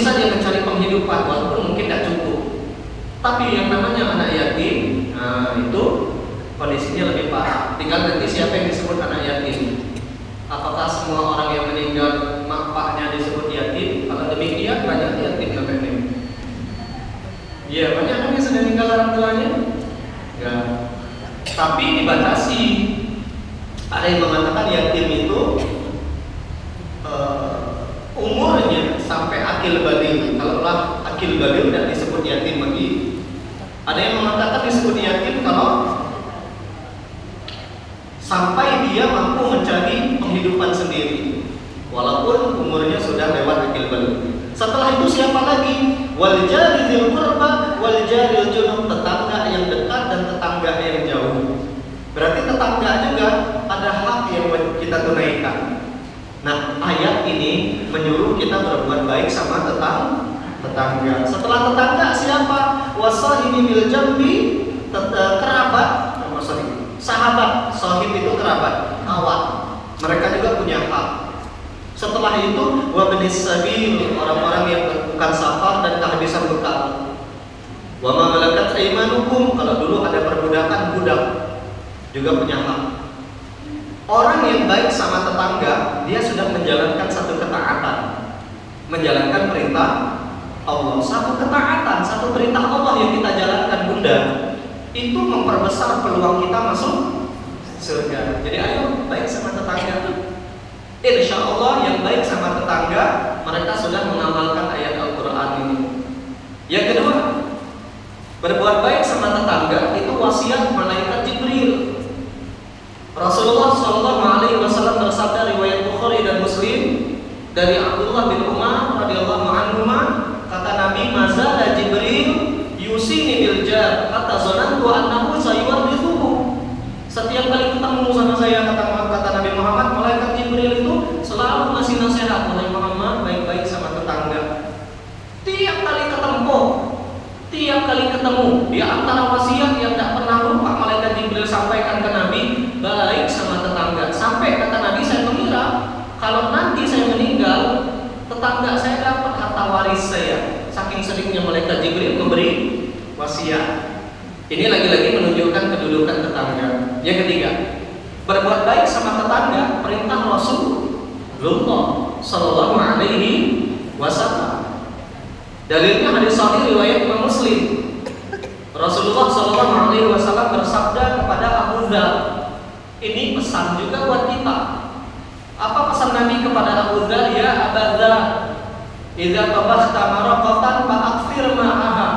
bisa dia mencari penghidupan walaupun mungkin tidak cukup. Tapi yang namanya anak yatim, nah itu kondisinya lebih parah. Tinggal nanti siapa yang disebut anak yatim. Apakah semua orang yang meninggal bapaknya disebut yatim? Kalau demikian banyak yatim namanya. Ya banyak kan yang sudah meninggal orang tuanya. Ya. Tapi dibatasi. Ada yang mengatakan yatim itu umurnya sampai akil baligh. Kalau lah akil baligh tidak disebut yatim lagi. Ada yang mengatakan disebut yatim kalau sampai dia mampu mencari penghidupan sendiri, walaupun umurnya sudah lewat akil baligh. Setelah itu siapa lagi? Wal jari dzil qurba wal jaril junub, tetangga yang dekat dan tetangga yang jauh. Berarti tetangga juga ada hak yang kita tunaikan. Nah, ayat ini menyuruh kita berbuat baik sama tetangga. Setelah tetangga siapa? Wasahibi bil jambi, kerabat, sahabat. Sahib itu kerabat, kawan. Mereka juga punya hak. Setelah itu wabnis sabil, orang-orang yang bukan safar dan kehabisan bekal. Wa ma malakat aymanukum, kalau dulu ada perbudakan budak juga punya hak. Orang yang baik sama tetangga, dia sudah menjalankan satu ketaatan, menjalankan perintah Allah. Satu ketaatan, satu perintah Allah yang kita jalankan, bunda, itu memperbesar peluang kita masuk surga. Jadi ayo baik sama tetangga. Insya Allah yang baik sama tetangga, mereka sudah mengamalkan ayat Al-Quran ini. Yang kedua, berbuat baik sama tetangga itu wasiat malaikat Jibril. Rasulullah SAW bersabda, riwayat Bukhari dan Muslim, dari Abdullah bin Umar radhiyallahu anhu, kata Nabi, mazala Jibril yusini bil jar hatta zanantu annahu sayuwarrithuhu. Setiap kali ketemu sama saya, kata Nabi Muhammad, malaikat Jibril itu selalu ngasih nasihat, wahai Muhammad, baik-baik sama tetangga. Tiap kali ketemu, di antara wasiat yang tidak pernah lupa malaikat Jibril sampaikan ke Nabi, baik sama tetangga. Sampai kata Nabi, saya mengira kalau nanti saya meninggal, tetangga saya dapat harta waris saya. Saking seringnya malaikat Jibril memberi wasiat. Ini lagi-lagi menunjukkan kedudukan tetangga. Yang ketiga, berbuat baik sama tetangga, perintah Rasulullah Sallallahu Alaihi Wasallam. Dalilnya hadis sahih riwayat Imam Muslim. Rasulullah Sallallahu Alaihi Wasallam bersabda kepada Abu Dzar. Ini pesan juga buat kita. Apa pesan Nabi kepada Abu Dzar? Ya Abu Dzar, idza tabakhta maraqatan fa'akthir ma'aha.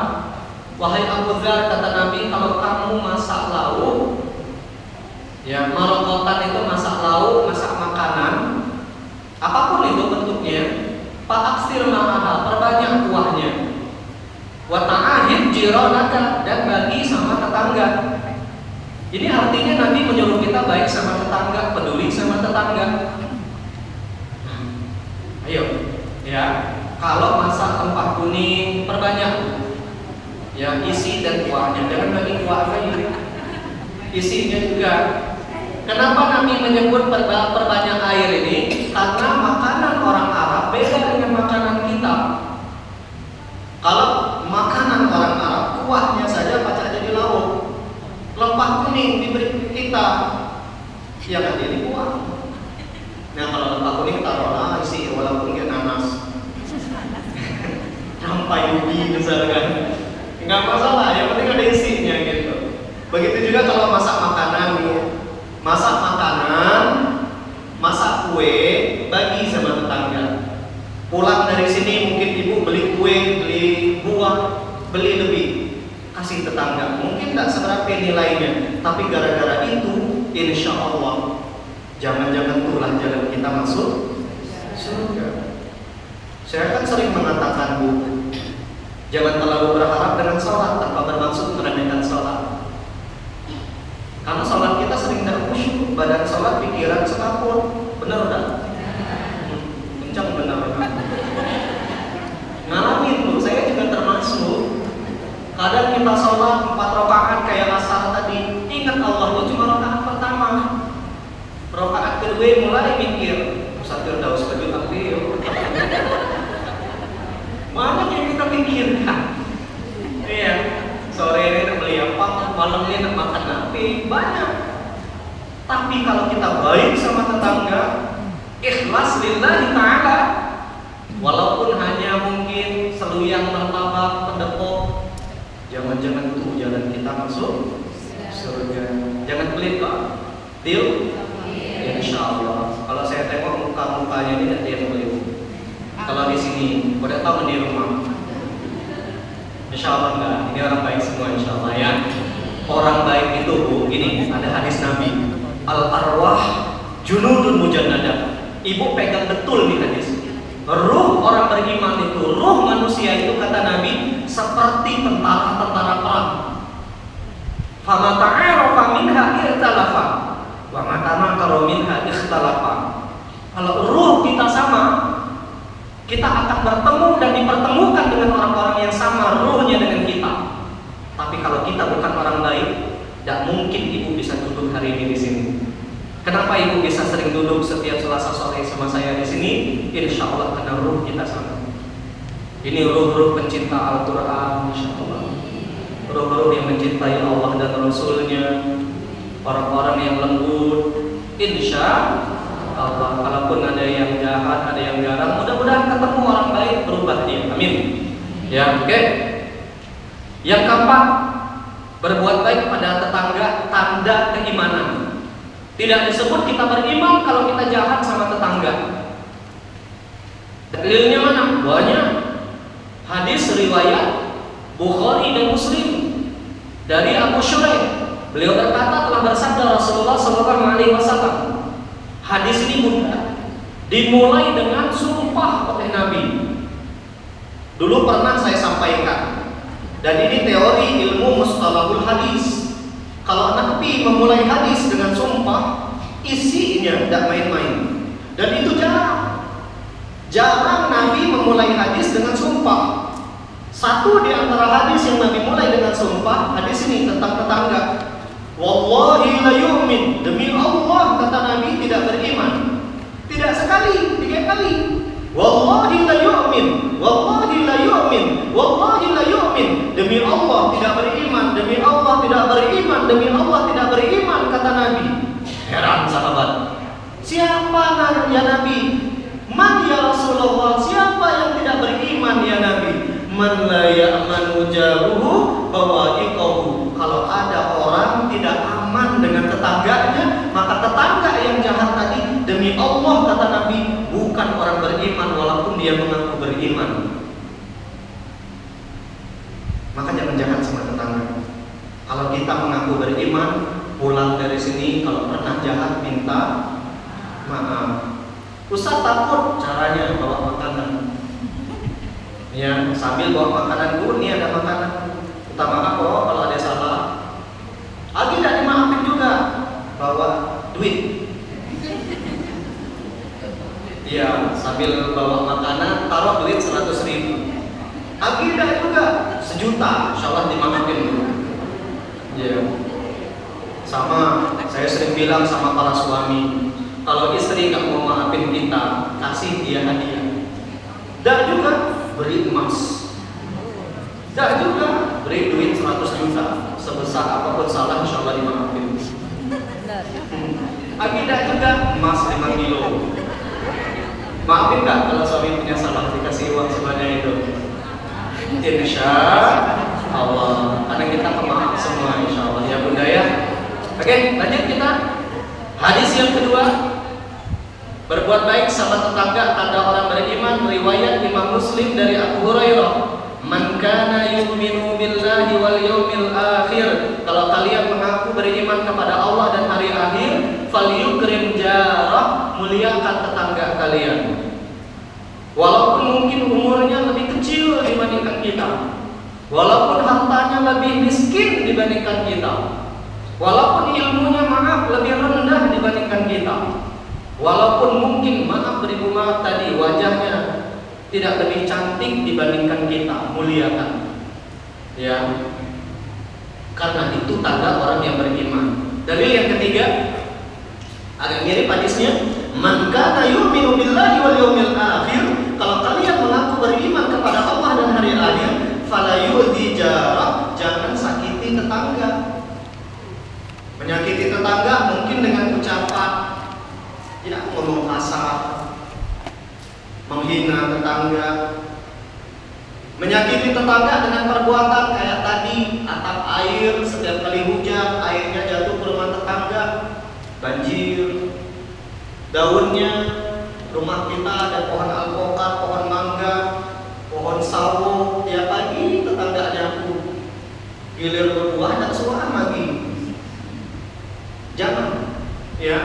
Wahai Abu Dzar, kata Nabi, kalau kamu masak lauk, ya maraqatan itu masak lauk, masak makanan, apapun itu bentuknya, fa'akthir ma'aha, perbanyak kuahnya. Wa ta'ahid jiranaka, dan bagi sama tetangga. Ini artinya Nabi menyuruh kita baik sama tetangga, peduli sama tetangga. Ayo, ya, kalau masak rempah kuning perbanyak, ya isi dan kuahnya, jangan bagi kuah aja, isinya juga. Kenapa Nabi menyebut perbanyak air ini? Karena makanan orang Arab beda dengan makanan kita. Kalau makanan orang Arab kuahnya saja pacak jadi lauk, rempah kuning diberi kita, ya kan jadi kuah. Nah kalau rempah kuning taruhlah isi walaupun dia nanas, sampai ubi misalkan, nggak masalah, yang penting ada isinya gitu. Begitu juga kalau masak makanan, masak kue, bagi sama tetangga. Pulang dari sini mungkin ibu beli kue, beli buah, beli lebih, kasih tetangga. Mungkin tak seberapa nilainya, tapi gara-gara itu, insya Allah, jangan-jangan itulah jalan kita masuk surga. Saya kan sering mengatakan, Bu, jangan terlalu berharap dengan sholat tanpa bermaksud meremehkan sholat. Karena sholat kita sering tidak khusyuk, badan sholat, pikiran sekapur. Benar tak? Kencang benar. Ngalamin tuh, saya juga termasuk. Kadang kita sholat 4 rakaat kayak asar tadi, ingat Allah itu cuma rakaat pertama. Rakaat kedua mulai mikir, Ustaz Firdaus baju takbir. memikirkan. Iya, sore ini nak beli apa, malam ini nak makan apa, banyak. Tapi kalau kita baik sama tetangga, ikhlas lillahi ta'ala, walaupun hanya mungkin seluyang martabak, pendepok, jangan-jangan itu jalan kita masuk surga. Jangan pelit kok. Deal? Insya Allah. Kalau saya tengok muka-mukanya ini tidak ada yang pelit. Kalau di sini, udah tahu di rumah. Insya Allah enggak. Ini orang baik semua insya Allah ya. Orang baik itu, Bu, ini ada hadis Nabi. Al-arwah junudun mujannadah. Ibu pegang betul nih hadis. Ruh orang beriman itu, ruh manusia itu kata Nabi seperti tentara-tentara perang. Fama ta'arafa minha ikhtalafa wa ma tanakara minha ikhtalafa. Kalau ruh kita sama, kita akan bertemu dan dipertemukan dengan orang-orang yang sama ruhnya dengan kita. Tapi kalau kita bukan orang baik, tidak mungkin ibu bisa duduk hari ini di sini. Kenapa ibu bisa sering duduk setiap Selasa sore sama saya di sini? Insya Allah karena ruh kita sama. Ini ruh-ruh pencinta Al-Quran, insya Allah. Ruh-ruh yang mencintai Allah dan Rasulnya, orang-orang yang lembut, insya Allah. Kalaupun ada yang jahat, ada yang garang, mudah-mudahan ketemu orang baik, berubah dia. Amin. Ya, oke. Yang keempat, berbuat baik pada tetangga, tanda keimanan. Tidak disebut kita beriman kalau kita jahat sama tetangga. Dalilnya mana? Banyak. Hadis riwayat Bukhari dan Muslim dari Abu Shuraih. Beliau berkata telah bersabda Rasulullah SAW. Hadis ini mudah. Dimulai dengan sumpah oleh Nabi. Dulu pernah saya sampaikan. Dan ini teori ilmu mustalahul hadis. Kalau Nabi memulai hadis dengan sumpah, isinya tidak main-main. Dan itu jarang. Jarang Nabi memulai hadis dengan sumpah. Satu di antara hadis yang Nabi mulai dengan sumpah, hadis ini tentang tetangga. Wallahi la yu'min, demi Allah kata Nabi tidak beriman. Tidak sekali, 3 kali. Wallahi la yu'min, wallahi la yu'min, wallahi la yu'min. Demi Allah tidak beriman, demi Allah tidak beriman, demi Allah tidak beriman kata Nabi. Heran sahabat. Siapa ya Nabi? Man ya Rasulullah? Siapa yang tidak beriman ya Nabi? Man la ya'manu jaruhu bawa'iqahu. Kalau ada orang tidak aman dengan tetangganya, maka tetangga yang jahat tadi demi Allah kata Nabi bukan orang beriman walaupun dia mengaku beriman. Maka jangan jahat sama tetangga. Kalau kita mengaku beriman, pulang dari sini kalau pernah jahat minta maaf. Ustaz takut caranya bawa makanan. Ya, sambil bawa makanan pun ini ada makanan. Minta maaf kalau ada salah. Lagi tidak dimaafin juga, bawa duit. Iya, sambil bawa makanan taruh duit 100.000. Agidah juga 1 juta, insya Allah dimaafin dulu. Ya. Sama saya sering bilang sama para suami, kalau istri nggak mau maafin kita, kasih dia hadiah. Dan juga beri emas. Dan juga beri duit 100 juta. Sebesar apapun salah, insya Allah dimaafin. Agidah juga emas 5 kilo. Maafin nggak kalau suami punya salah dikasih uang sebanyak itu? Insya Allah. Karena kita pemaaf semua insya Allah ya Bunda ya. Oke, lanjut kita. Hadis yang kedua, berbuat baik sama tetangga tanda orang beriman. Riwayat Imam Muslim dari Abu Hurairah. Man kana yu'minu billahi wal yawmil akhir. Kalau kalian mengaku beriman kepada Allah dan hari akhir, falyukrim jarah, muliakan tetangga kalian. Walaupun mungkin umurnya lebih kecil dibandingkan kita, walaupun hartanya lebih miskin dibandingkan kita, walaupun ilmunya maaf lebih rendah dibandingkan kita, walaupun mungkin maaf beribu maaf tadi wajahnya tidak lebih cantik dibandingkan kita, muliakan. Ya, karena itu tanda orang yang beriman. Dalil yang ketiga agak mirip hadisnya. Man kana yu'minu billahi wal yawmil akhir. Kalau kalian mengaku beriman kepada Allah dan hari akhir, fala yu'dhi jarah, jangan sakiti tetangga. Menyakiti tetangga mungkin dengan ucapan, ya, ngomong kasar, menghina tetangga. Menyakiti tetangga dengan perbuatan kayak tadi, atap air setiap kali hujan airnya jatuh ke rumah tetangga, banjir. Daunnya rumah kita ada pohon alpukat, pohon mangga, pohon sawo, tiap pagi tetangga nyapu, gilir berbuah dan suara lagi. Jangan, ya.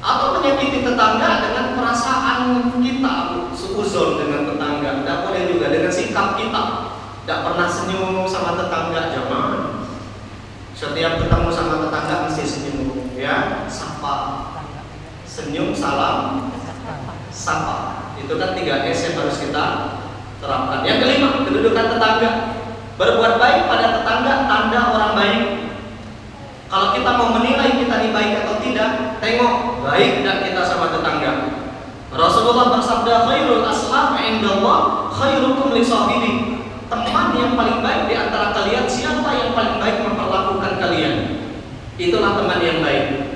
Atau menyakiti tetangga dengan perasaan kita, suuzon dengan tetangga. Tidak boleh juga dengan sikap kita. Tidak pernah senyum sama tetangga, jangan. Setiap ketemu sama tetangga mesti senyum, ya, sapa. Senyum, salam, sapa. Itu kan 3S yang harus kita terapkan. Yang kelima, kedudukan tetangga. Berbuat baik pada tetangga tanda orang baik. Kalau kita mau menilai kita ini baik atau tidak, tengok baik dan kita sama tetangga. Rasulullah bersabda, khairul aslam indallah khairukum li sahibi. Teman yang paling baik di antara kalian siapa yang paling baik memperlakukan kalian? Itulah teman yang baik.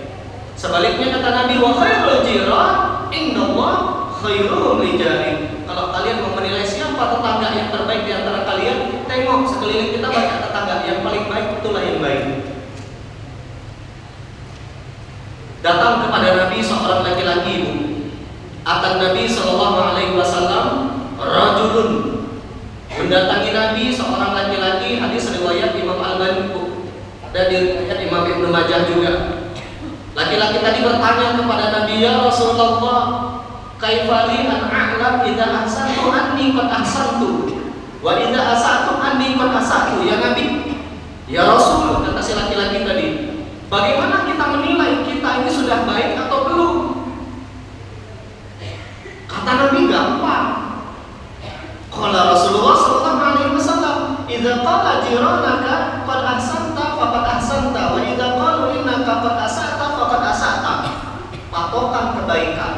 Sebaliknya kata Nabi, wa khairul jiran indallah khairuhum li jari. Kalau kalian mau menilai siapa tetangga yang terbaik di antara kalian, tengok sekeliling kita banyak tetangga, yang paling baik itulah yang baik. Datang kepada Nabi seorang laki-laki, ibu. Akan Nabi sallallahu alaihi wasallam rajulun. Mendatangi Nabi seorang laki-laki, hadis riwayat Imam Al-Albani dan riwayat Imam Ibnu Majah juga. Laki-laki tadi bertanya kepada Nabi, ya Rasulullah, kaifali an a'lam idza ahsantu anni qad ahsantu wa idza asatu anni qad asatu. Ya Nabi, ya Rasul, kata si laki-laki tadi, bagaimana kita menilai kita ini sudah baik atau belum? Kata Nabi, gampang. Qala Rasulullah sallallahu alaihi wasallam, idza qala jiranaka qad ahsanta faqad ahsanta wa idza qalu innaka qad asata faqad asata. Patokan kebaikan.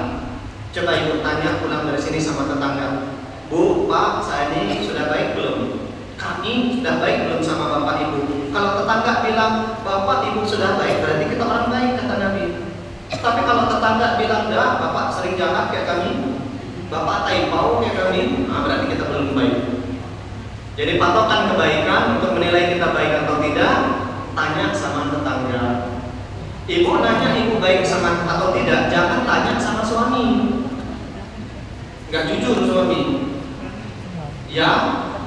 Coba ibu tanya pulang dari sini sama tetangga, Bu, Pak, saya ini sudah baik belum? Kami sudah baik belum sama bapak ibu? Kalau tetangga bilang bapak ibu sudah baik, berarti kita orang baik, kata Nabi. Tapi kalau tetangga bilang dah, bapak sering jahat kayak kami, bapak taipau kayak kami, nah, berarti kita belum baik. Jadi patokan kebaikan untuk menilai kita baik atau tidak, tanya sama tetangga. Ibu nanya ibu baik sama atau tidak, jangan tanya sama suami. Nggak jujur suami. Ya,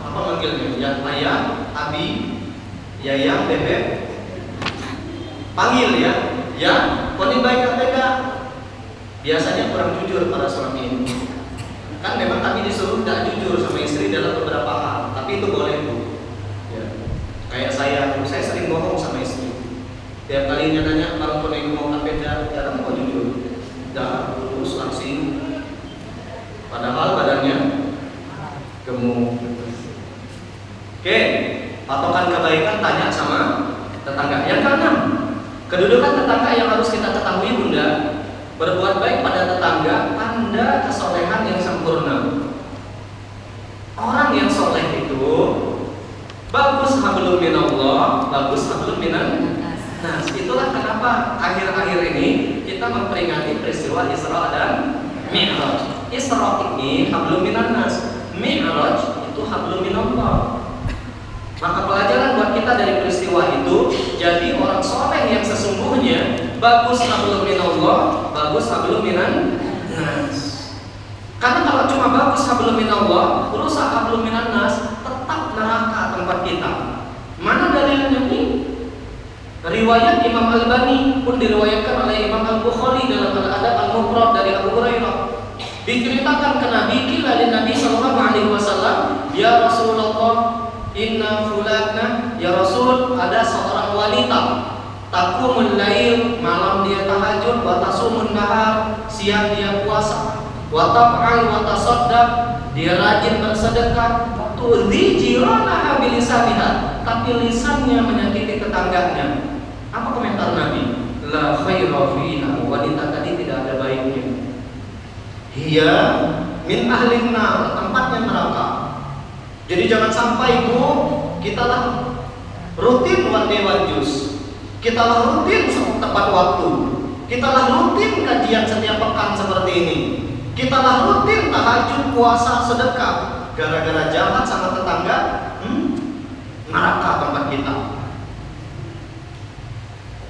apa manggilnya? Ya ayah, abi, yayang, bebek. Panggil ya. Ya, koni baik atau tidak? Biasanya kurang jujur para suami ini. Kan memang kami disuruh tidak jujur sama istri dalam beberapa hal, tapi itu boleh Bu. Ya. Kayak saya sering bohong sama istri. Tiap kalinya nanya kalau koni mau beda, jarang mau jujur. Dah terus langsing. Padahal badannya gemuk. Oke, patokan kebaikan tanya sama tetangga. Yang keenam, kedudukan tetangga yang harus kita ketahui Bunda. Berbuat baik pada tetangga tanda kesolehan yang sempurna. Orang yang soleh itu bagus hablum minallah, bagus hablum minan nas. Itulah kenapa akhir-akhir ini kita memperingati peristiwa Isra dan Mi'raj. Isra ini hablum minan nas, Mi'raj itu hablum minallah. Maka pelajaran buat kita dari peristiwa itu, jadi orang soleh yang sesungguhnya bagus hablum minallah, bagus hablum minan nas. Karena kalau cuma bagus hablum minallah, rusak hablum minan nas, tetap neraka tempat kita. Mana dalilnya ini? Riwayat Imam Al-Albani pun diriwayatkan oleh Imam Al-Bukhari dalam Al-Adab Al-Mufrad dari Abu Hurairah. Diceritakan ke Nabi, kila lin Nabi sallallahu alaihi wasallam, ya Rasulullah, inna fulana, ya Rasul, ada seorang wanita taqumul lail, malam dia tahajud, wa tasumun nahar, siang dia puasa, wa taf'al wa tasaddaq, dia rajin bersedekah, tu'dhi jiranaha bilisaniha, tapi lisannya menyakiti tetangganya. Apa komentar Nabi? La khaira fiha, wanita tadi tidak ada baiknya. Hiya min ahlin nar, tempatnya neraka. Jadi jangan sampai Bu, kita lah rutin one day one juice, kita lah rutin tepat waktu, kita lah rutin kajian setiap pekan seperti ini, kita lah rutin tahajud, puasa, sedekah. Gara-gara jahat sama tetangga, neraka tempat kita.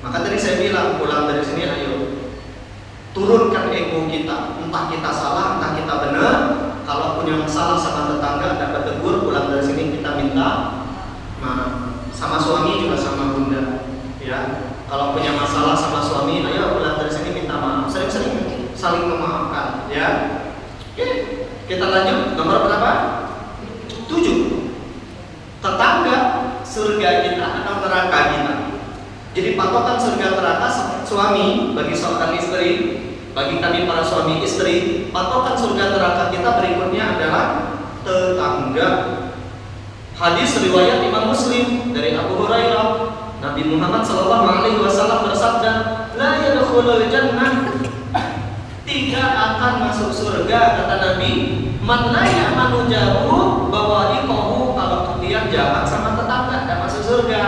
Maka tadi saya bilang pulang dari sini, ayo turunkan ego kita. Entah kita salah, entah kita benar. Kalau punya masalah sama tetangga, dapat tegur, pulang dari sini kita minta maaf. Sama suami juga sama bunda, ya. Kalau punya masalah sama suami, ayo pulang dari sini minta maaf. Sering-sering saling memaafkan, ya. Oke, kita lanjut. Nomor berapa? 7. Tetangga surga kita atau neraka kita. Jadi patokan surga neraka suami bagi seorang istri, bagi kami para suami istri, patokan surga neraka kita berikutnya adalah tetangga. Hadis riwayat Imam Muslim dari Abu Hurairah, Nabi Muhammad SAW bersabda, la yadkhulul jannah, tidak akan masuk surga, kata Nabi, man la ya'manu jaruhu bawa'iqahu, kalau kalian jahat sama tetangga tidak masuk surga.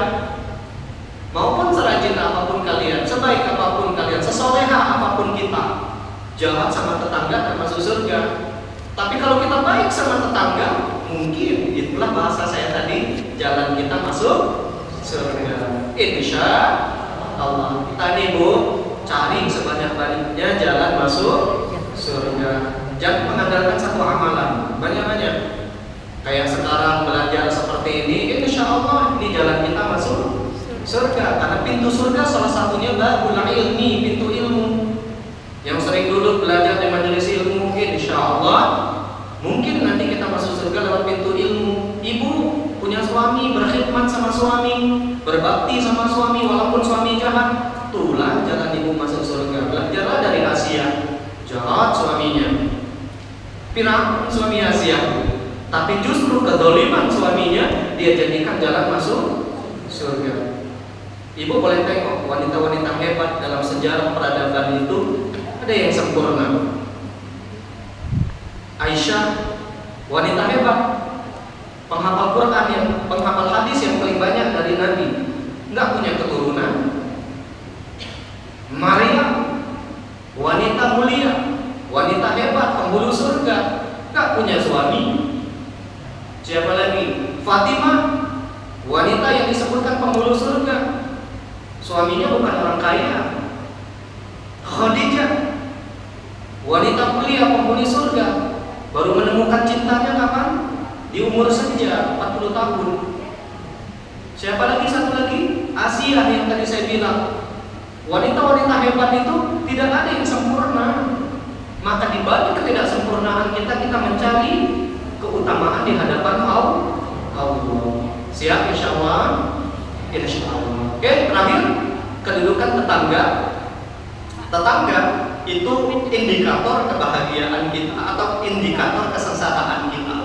Maupun serajin apapun kalian, sebaik apapun kalian, sesoleha apapun kita, jahat sama tetangga tidak masuk surga. Tapi kalau kita baik sama tetangga, mungkin itulah bahasa saya tadi, jalan kita masuk surga. Insya Allah. Kita nih Bu, cari sebanyak-banyaknya jalan masuk surga. Jangan mengandalkan satu amalan, banyak-banyak. Kayak sekarang belajar seperti ini, insya Allah ini jalan kita masuk surga. Karena pintu surga salah satunya babul ilmi, pintu ilmu. Yang sering duduk belajar di majelis ilmu, insya Allah mungkin nanti kita masuk surga lewat pintu ilmu. Ibu punya suami, berkhidmat sama suami, berbakti sama suami walaupun suami jahat, itulah jalan ibu masuk surga. Belajarlah dari Asia, jahat suaminya, pirang suami Asia, tapi justru kedoliman suaminya dia jadikan jalan masuk surga. Ibu boleh tengok wanita-wanita hebat dalam sejarah peradaban itu, ada yang sempurna. Aisyah, wanita hebat, penghafal Quran yang penghafal hadis yang paling banyak dari Nabi, nggak punya keturunan. Maria, wanita mulia, wanita hebat, penghulu surga, nggak punya suami. Siapa lagi? Fatimah, wanita yang disebutkan penghulu surga, suaminya bukan orang kaya. Khadijah, wanita mulia, penghuni surga, baru menemukan cintanya kapan? Di umur senja 40 tahun. Siapa lagi? Satu lagi, Asia yang tadi saya bilang. Wanita-wanita hebat itu tidak ada yang sempurna. Maka di balik ketidaksempurnaan kita mencari keutamaan di hadapan Allah. Siap insya Allah. Insya Allah. Oke, terakhir kedudukan tetangga. Tetangga itu indikator kebahagiaan kita atau indikator kesengsaraan kita.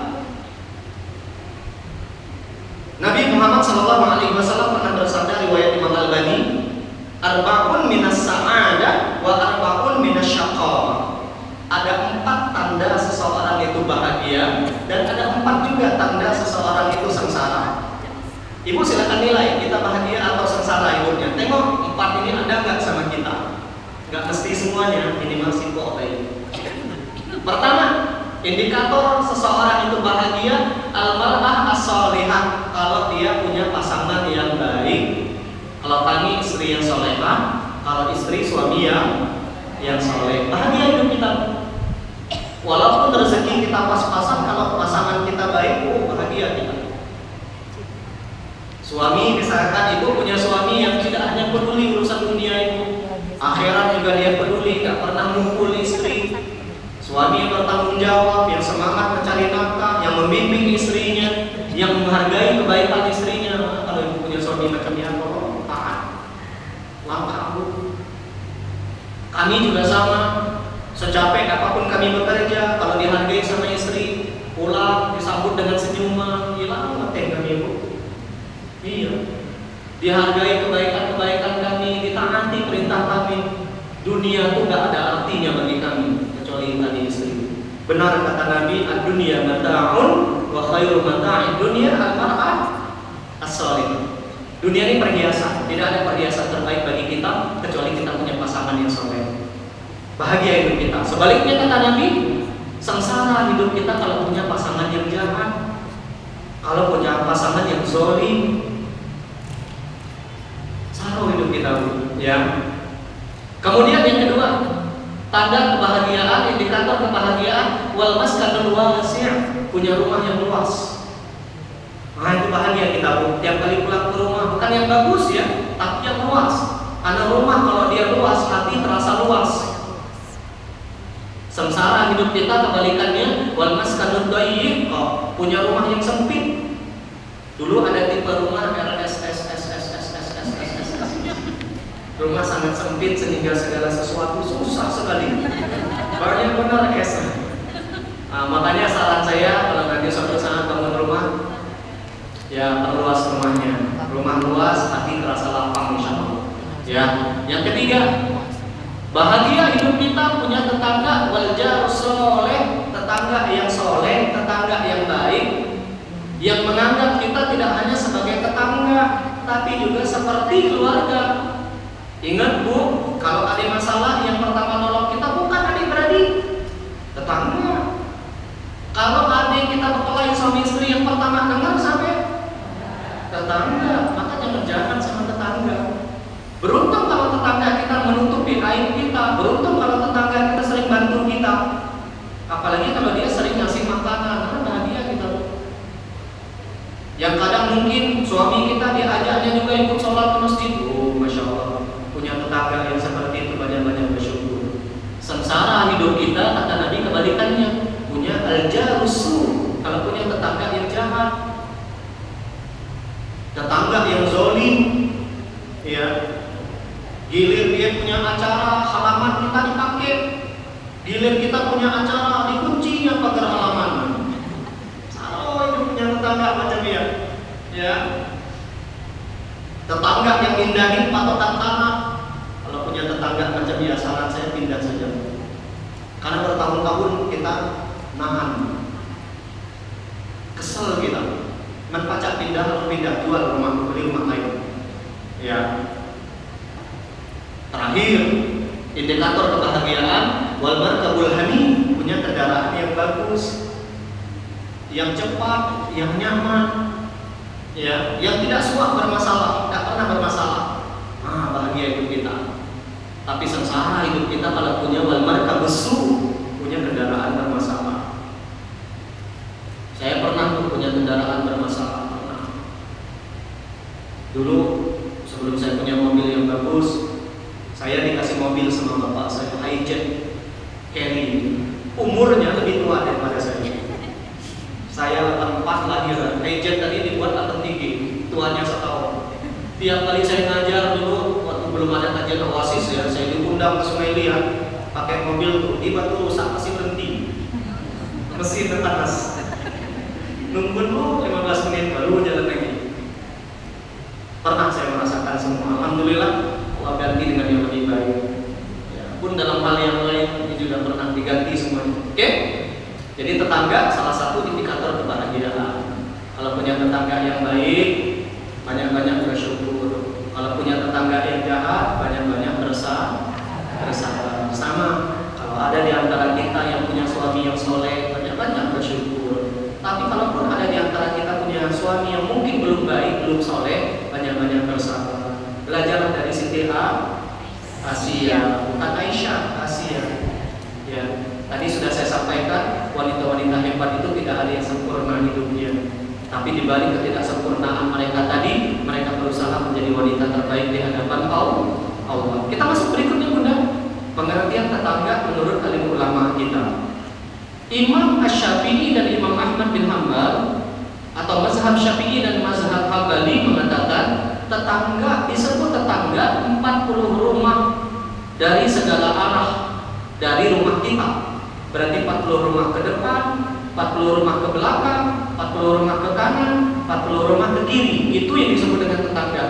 Nabi Muhammad SAW pernah bersabda, riwayat Imam Al-Albani, arba'un minas sa'adah wa arba'un minas syaqawah. Ada 4 tanda seseorang itu bahagia dan ada 4 juga tanda seseorang itu sengsara. Ibu silakan nilai kita bahagia atau sengsara hidupnya. Tengok 4 ini ada nggak sama kita. Nggak mesti semuanya, minimal simpel aja. Pertama, indikator seseorang itu bahagia, al-mar'ah as-solihah, kalau dia punya pasangan yang baik. Kalau kami istri yang solehah, kalau istri suami yang soleh, bahagia hidup kita. Walaupun rezeki kita pas-pasan, kalau pasangan kita baik, bahagia kita. Suami misalkan ibu punya suami yang tidak hanya peduli urusan dunia itu, akhirat juga dia peduli, nggak pernah mukul istri. Suami yang bertanggung jawab, yang semangat mencari nafkah, yang membimbing istrinya, yang menghargai kebaikan istrinya. Kalau ibu punya suami macam ini, tolong taat, langkah aku. Kami juga sama, secapek apapun kami bekerja, kalau dihargai sama istri, pulang disambut dengan senyuman, hilang ngeteng kami ibu. Iya, dihargai kebaikan-kebaikan kami, ditaati perintah kami. Dunia itu nggak ada artinya bagi kami kecuali tadi istri. Benar kata Nabi, ad-dunya mata'un wa khairu mata'id dunya al-mar'ah as-salih. Dunia ini perhiasan, tidak ada perhiasan terbaik bagi kita kecuali kita punya pasangan yang soleh. Bahagia hidup kita. Sebaliknya kata Nabi, sengsara hidup kita kalau punya pasangan yang jahat, kalau punya pasangan yang zalim. Saru hidup kita, ya. Kemudian yang kedua, tanda kebahagiaan, indikator kebahagiaan, wal maskanul wasi', punya rumah yang luas. Nah, itu bahagia kita, Bu. Tiap kali pulang ke rumah, bukan yang bagus ya, tapi yang luas. Karena rumah kalau dia luas, hati terasa luas. Sengsara hidup kita kebalikannya, wal maskanul dayyiq, punya rumah yang sempit. Dulu ada tipe rumah rumah sangat sempit sehingga segala sesuatu susah sekali. Banyak benar S. Makanya saran saya kalau nanti suatu saat bangun rumah, ya perluas rumahnya. Rumah luas, hati terasa lapang insya Allah. Ya. Yang ketiga, bahagia hidup kita punya tetangga wal jarus soleh, tetangga yang soleh, tetangga yang baik, yang menganggap kita tidak hanya sebagai tetangga, tapi juga seperti keluarga. Ingat Bu, kalau ada masalah yang pertama nolong kita bukan adik-beradik, tetangga. Kalau adik kita berkelahi suami istri, yang pertama dengar sampai tetangga, maka jangan jahat sama tetangga. Beruntung kalau tetangga kita menutupi aib kita, beruntung kalau tetangga kita sering bantu kita. Apalagi kalau dia sering ngasih makanan, bahagia kita. Yang kadang mungkin suami kita diajaknya juga ikut sholat ke masjid, masya Allah. Punya tetangga yang seperti itu banyak-banyak bersyukur. Sengsara hidup kita kata Nabi kebalikannya, punya al-jarusu, kalau punya tetangga yang jahat, tetangga yang zalim, ya. Gilir dia punya acara halaman kita dipakai, gilir kita punya acara dikunci yang pagar halaman. Oh, itu punya tetangga macam ya. Tetangga yang mindahin patokan tanah. Kalau punya tetangga macam dia, saran saya pindah saja. Karena bertahun-tahun kita nahan, kesel kita. Menpacak pindah atau pindah, jual rumah, beli rumah lain. Ya. Terakhir, indikator kebahagiaan wal markabul hamid, punya kendaraan yang bagus, yang cepat, yang nyaman, ya, yang tidak suka bermasalah, tidak pernah bermasalah. Bahagia hidup kita. Tapi sengsara hidup kita kalau punya wal markabus su, punya kendaraan bermasalah. Saya pernah punya kendaraan bermasalah, pernah. Dulu sebelum saya punya mobil yang bagus, saya dikasih mobil sama bapak saya, hijet carry, umurnya lebih tua daripada saya. Saya 84 lahiran, hijet tadi dibuat 83, tuanya setahun. Tiap kali saya ngajar dulu, waktu belum ada kajian Oasis ya, saya diundang ke Sungai Liat, pakai mobil tuh, di batu rusak pasti berhenti, mesin panas, nunggu dulu 15 menit baru jalan lagi. Pernah saya merasakan semua, alhamdulillah Allah ganti dengan yang lebih baik. Ya, pun dalam hal yang lain ini juga pernah diganti semuanya. Oke? Jadi tetangga salah satu indikator kebahagiaan. Kalau punya tetangga yang baik, banyak-banyak bersyukur. Kalau punya tetangga yang jahat, banyak-banyak bersabar. Sama. Kalau ada di antara kita yang punya suami yang soleh, banyak-banyak bersyukur. Tapi kalaupun ada di antara kita punya suami yang mungkin belum baik, belum soleh, banyak-banyak bersabar. Belajar dari Siti Asia, bukan Aisyah, Asia. Ya, tadi sudah saya sampaikan, wanita-wanita hebat itu tidak ada yang sempurna hidupnya. Tapi dibalik ketidaksempurnaan mereka tadi, mereka berusaha menjadi wanita terbaik di hadapan Allah. Kita masuk berikutnya Bunda. Pengertian tetangga menurut alim ulama kita. Imam Asy-Syafi'i dan Imam Ahmad bin Hanbal atau mazhab Syafi'i dan mazhab Hambali mengatakan tetangga disebut tetangga 40 rumah dari segala arah dari rumah kita. Berarti 40 rumah ke depan, 40 rumah ke belakang, 40 rumah ke kanan, 40 rumah ke kiri. Itu yang disebut dengan tetangga.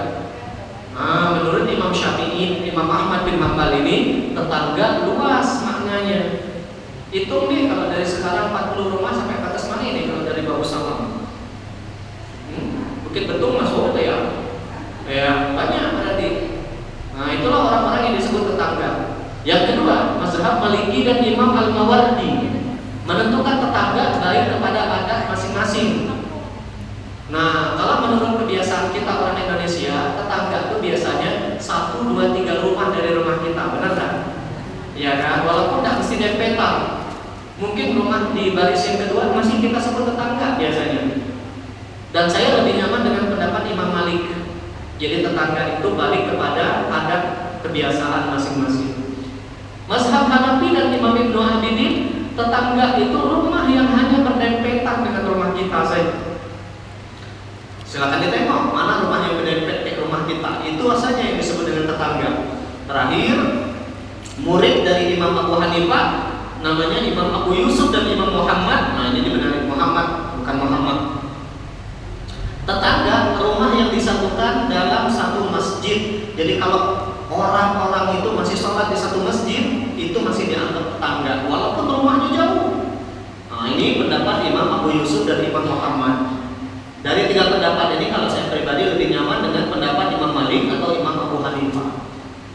Menurut Imam Syafi'i, Imam Ahmad bin Hanbal ini tetangga luas maknanya. Hitung nih kalau dari sekarang 40 rumah sampai ke atas mana ini kalau dari bagus sama Bukit Betung masuk itu ya. Ya, banyak berarti. Nah, itulah orang-orang yang disebut tetangga. Yang kedua, mazhab Maliki dan Imam Al-Mawardi menentukan tetangga baik kepada adat masing-masing. Nah, kalau menurut kebiasaan kita orang Indonesia, tetangga itu biasanya 1, 2, 3 rumah dari rumah kita, benar nggak? Ya kan, walaupun tidak mesti dempetan. Mungkin rumah di baris yang kedua masih kita sebut tetangga biasanya. Dan saya lebih nyaman dengan pendapat Imam Malik. Jadi tetangga itu balik kepada adat kebiasaan masing-masing. Mazhab Hanafi dan Imam Ibnu Abidin, tetangga itu rumah yang hanya berdempetan dengan rumah kita saja. Silakan ditengok mana rumah yang berdempet ke rumah kita. Itu asalnya yang disebut dengan tetangga. Terakhir, murid dari Imam Abu Hanifah namanya Imam Abu Yusuf dan Imam Muhammad. Nah, ini benar Muhammad, bukan Muhammad. Tetangga rumah yang disatukan dalam satu masjid. Jadi kalau orang-orang itu masih sholat di satu masjid, itu masih dianggap tetangga walaupun rumahnya jauh. Nah, ini pendapat Imam Abu Yusuf dan Imam Muhammad. Dari 3 pendapat ini, kalau saya pribadi lebih nyaman dengan pendapat Imam Malik atau Imam Abu Hanifah.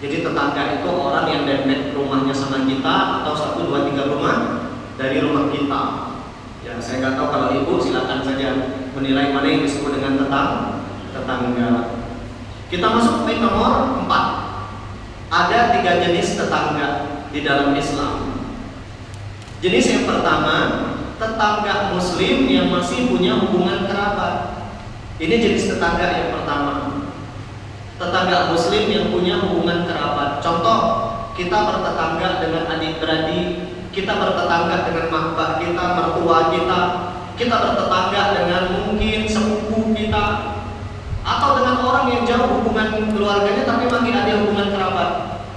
Jadi tetangga itu orang yang dempet rumahnya sama kita, atau 1, 2, 3 rumah dari rumah kita. Ya, saya nggak tahu, kalau ibu silakan saja menilai mana yang disebut dengan tetangga. Kita masuk poin nomor 4. Ada 3 jenis tetangga di dalam Islam. Jenis yang pertama, tetangga muslim yang masih punya hubungan kerabat. Ini jenis tetangga yang pertama. Tetangga muslim yang punya hubungan kerabat. Contoh, kita bertetangga dengan adik-beradik, kita bertetangga dengan mak kita, mertua kita bertetangga dengan mungkin sepupu kita, atau dengan orang yang jauh hubungan keluarganya tapi masih ada hubungan kerabat.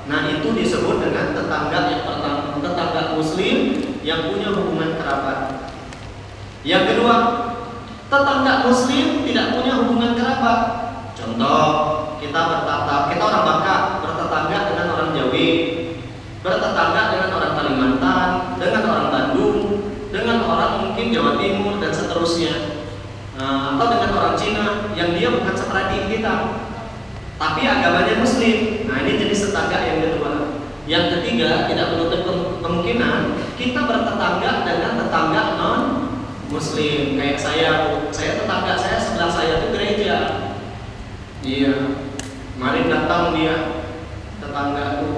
Nah, itu disebut dengan tetangga yang pertama, tetangga muslim yang punya hubungan kerabat. Yang kedua, tetangga muslim tidak punya hubungan kerabat. Contoh, kita orang Bangka bertetangga dengan orang Jawi, bertetangga dengan orang Kalimantan, dengan orang Bandung, dengan orang mungkin Jawa Timur dan seterusnya. Atau dengan orang Cina yang dia bukan seperadik kita, tapi agamanya muslim. Nah, ini jenis tetangga yang kedua. Yang ketiga, tidak menutup kemungkinan kita bertetangga dengan tetangga non muslim. Kayak saya tetangga saya sebelah saya itu gereja. Iya, kemarin datang dia tetangga itu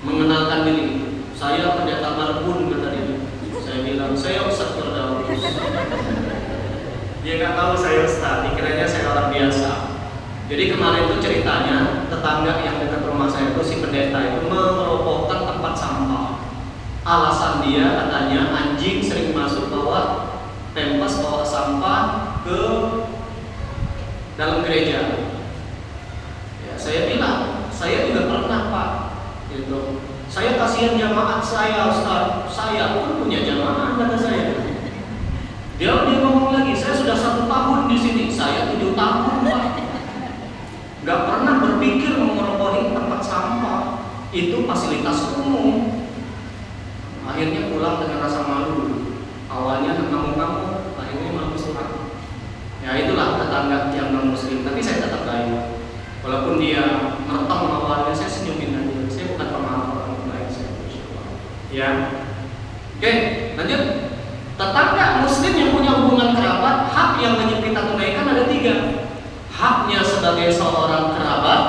mengenalkan diri. Saya pendeta Marbun, kata dia. Saya bilang, saya Ustaz Firdaus. Dia nggak tahu saya Ustaz, dikiranya saya orang biasa. Jadi kemarin itu ceritanya, tetangga yang dekat rumah saya itu, si pendeta itu merobohkan tempat sampah. Alasan dia katanya anjing sering masuk bawa pempes, bawa sampah ke dalam gereja. Ya, saya bilang, saya juga pernah Pak. Gitu. Saya kasihan jamaat saya Ustaz, saya pun punya jamaah, kata saya. Dia ngomong lagi, saya sudah 1 tahun di sini, saya 7 tahun Pak. Gak pernah berpikir merobohin tempat sampah. Itu fasilitas umum. Akhirnya pulang dengan rasa malu. Awalnya ngamuk-ngamuk, akhirnya malu surat. Ya, itulah tetangga yang non muslim. Tapi saya tetap baik. Walaupun dia mertong awalnya, saya senyumin aja. Saya bukan pemaaf orang baik, saya bersyukur. Ya. Oke, lanjut. Tetangga muslim yang punya hubungan kerabat, hak yang wajib kita tunaikan ada 3. Haknya sebagai seorang kerabat,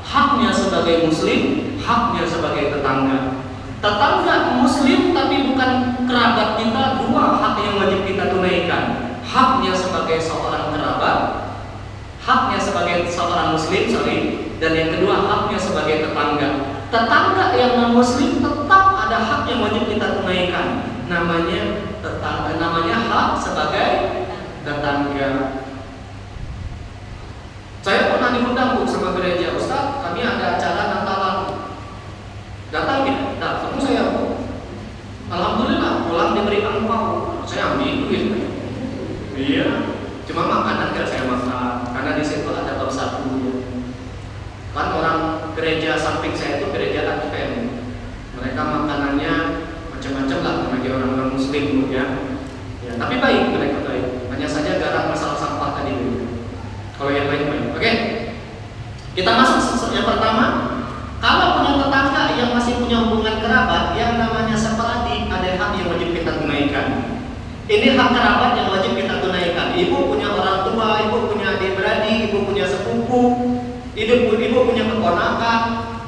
haknya sebagai muslim, haknya sebagai tetangga. Tetangga muslim tapi bukan kerabat kita, 2 hak yang wajib kita tunaikan. Haknya sebagai seorang kerabat, haknya sebagai seorang muslim, dan yang kedua haknya sebagai tetangga. Tetangga yang non muslim tetap ada hak yang wajib kita tunaikan. Namanya tetangga, namanya hak sebagai tetangga. Saya pernah diundang Bu sama gereja, Ustaz, kami ada acara Natalan. Datang ya, datang saya Bu. Alhamdulillah pulang diberi angpau, saya ambil duit. Iya, cuma makanan gak saya makan, karena di situ ada bab 1. Kan orang gereja samping saya itu gereja Advent. Mereka makanannya macam-macam lah, bagi orang non muslim ya. Ya, tapi baik, mereka baik. Hanya saja garam masalah sampah tadi. Kita masuk yang pertama. Kalau punya tetangga yang masih punya hubungan kerabat yang namanya seperadi, ada hak yang wajib kita tunaikan. Ini hak kerabat yang wajib kita tunaikan. Ibu punya orang tua, ibu punya adik-beradik, ibu punya sepupu, ibu punya keponakan,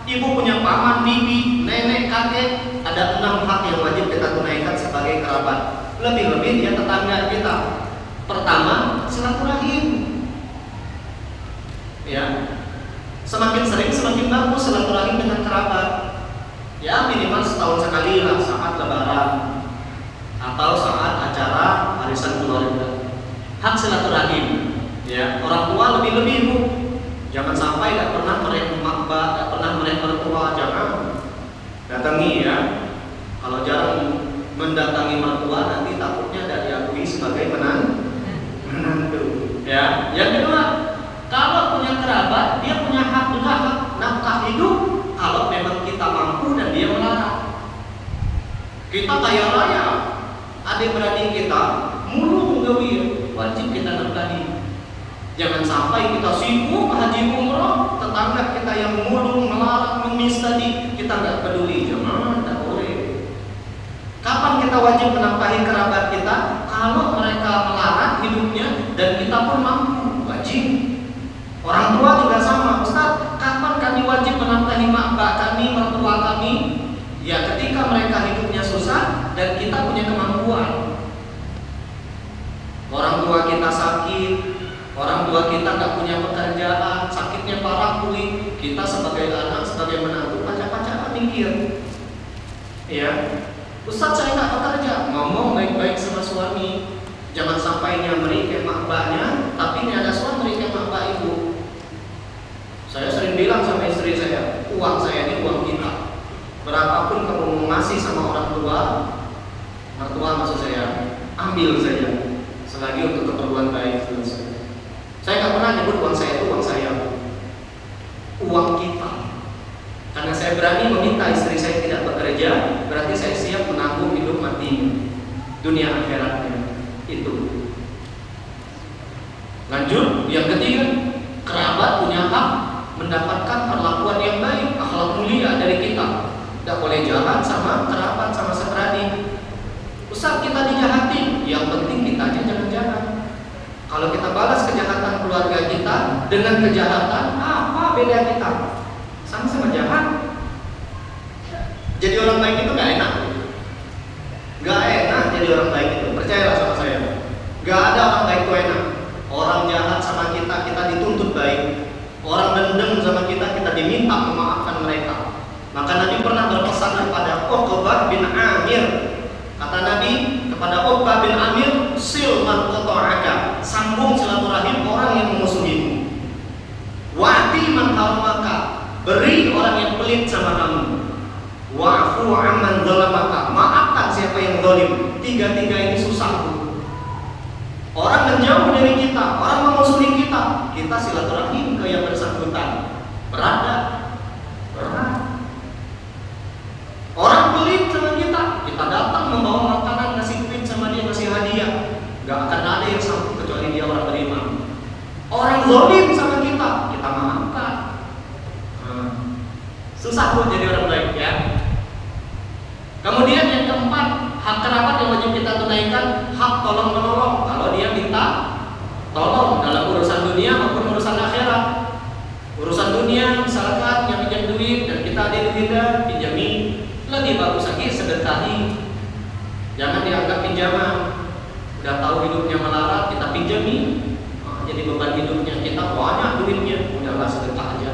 ibu punya paman, bibi, nenek, kakek. Ada 6 hak yang wajib kita tunaikan sebagai kerabat. Lebih-lebih dia tetangga kita. Pertama, silaturahim. Ya, semakin sering semakin bagus silaturahim dengan kerabat. Ya minimal setahun sekali lah saat lebaran atau saat acara arisan keluarga. Hak silaturahim. Ya, orang tua lebih-lebih Bu. Jangan sampai gak pernah mereka makba, gak pernah mereka mertua, jangan datangi ya. Kalau jarang mendatangi mertua nanti takutnya tidak diakui sebagai menantu. Ya, yang kedua, kalau punya kerabat, dia punya hak juga hak nafkah hidup. Kalau memang kita mampu dan dia melarang. Kita kaya raya, adik-beradik kita mulu menggawir, wajib kita nafkahi. Jangan sampai kita sibuk haji umroh, tetangga kita yang mulu melarang, mengemis tadi, kita nggak peduli. Jangan, tidak boleh. Kapan kita wajib menafkahi kerabat kita? Kalau mereka melarang hidupnya dan kita pun mampu, wajib. Orang tua juga sama, Ustaz. Kapan kami wajib menafkahi makbah kami, mertua kami? Ya ketika mereka hidupnya susah dan kita punya kemampuan. Orang tua kita sakit, orang tua kita nggak punya pekerjaan, sakitnya parah kulit. Kita sebagai anak, sebagai menantu, pacak-pacakan mikir. Ya, Ustaz saya nggak bekerja, ngomong baik-baik sama suami. Jangan sampai nyamri ke makbahnya, tapi ini ada suami ke makbah ibu. Saya sering bilang sama istri saya, uang saya ini uang kita. Berapapun kamu mau ngasih sama orang tua, mertua maksud saya, ambil saja. Selagi untuk keperluan baik selesai. Saya nggak pernah nyebut uang saya itu uang saya, uang kita. Karena saya berani meminta istri saya tidak bekerja, berarti saya siap menanggung hidup mati, dunia akhiratnya. Itu. Lanjut, yang ketiga, kerabat punya hak mendapatkan perlakuan yang baik, akhlak mulia dari kita. Tidak boleh jahat sama kerabat, sama seperadi. Ustaz kita dijahati, yang penting kitanya jangan jahat. Kalau kita balas kejahatan keluarga kita dengan kejahatan, apa beda kita? Sama-sama jahat. Jadi orang baik itu gak enak. Gak enak jadi orang baik itu, percayalah sama saya. Gak ada orang baik itu enak. Orang jahat sama kita, kita dituntut baik. Orang dendam sama kita, kita diminta memaafkan mereka. Maka Nabi pernah berpesan kepada Uqbah bin Amir. Kata Nabi kepada Uqbah bin Amir, sil man qata'aka, sambung silaturahim orang yang memusuhimu. Wa'ti man harmaka, beri orang yang pelit sama kamu. Wa'fu amman zalamaka, maafkan siapa yang zalim. Tiga-tiga ini susah. Orang menjauh dari kita, orang memusuhi kita, kita silaturahim ke yang bersangkutan. Berat gak? Berat. Orang pelit sama kita datang membawa makanan, ngasih duit sama dia, ngasih hadiah, gak akan ada yang sanggup kecuali dia orang beriman. Orang zalim sama kita maafkan. Susah buat jadi orang baik ya. Kemudian yang keempat, hak kerabat yang wajib kita tunaikan, hak tolong menolong. Kalau dia minta tolong dalam urusan dunia maupun urusan akhirat. Urusan dunia misalkan yang pinjam duit dan kita ada duitnya, pinjami. Lebih bagus lagi sedekahi. Jangan dianggap pinjaman. Udah tahu hidupnya melarat, kita pinjami. Jadi beban hidupnya kita banyak duitnya, udahlah sedekah aja.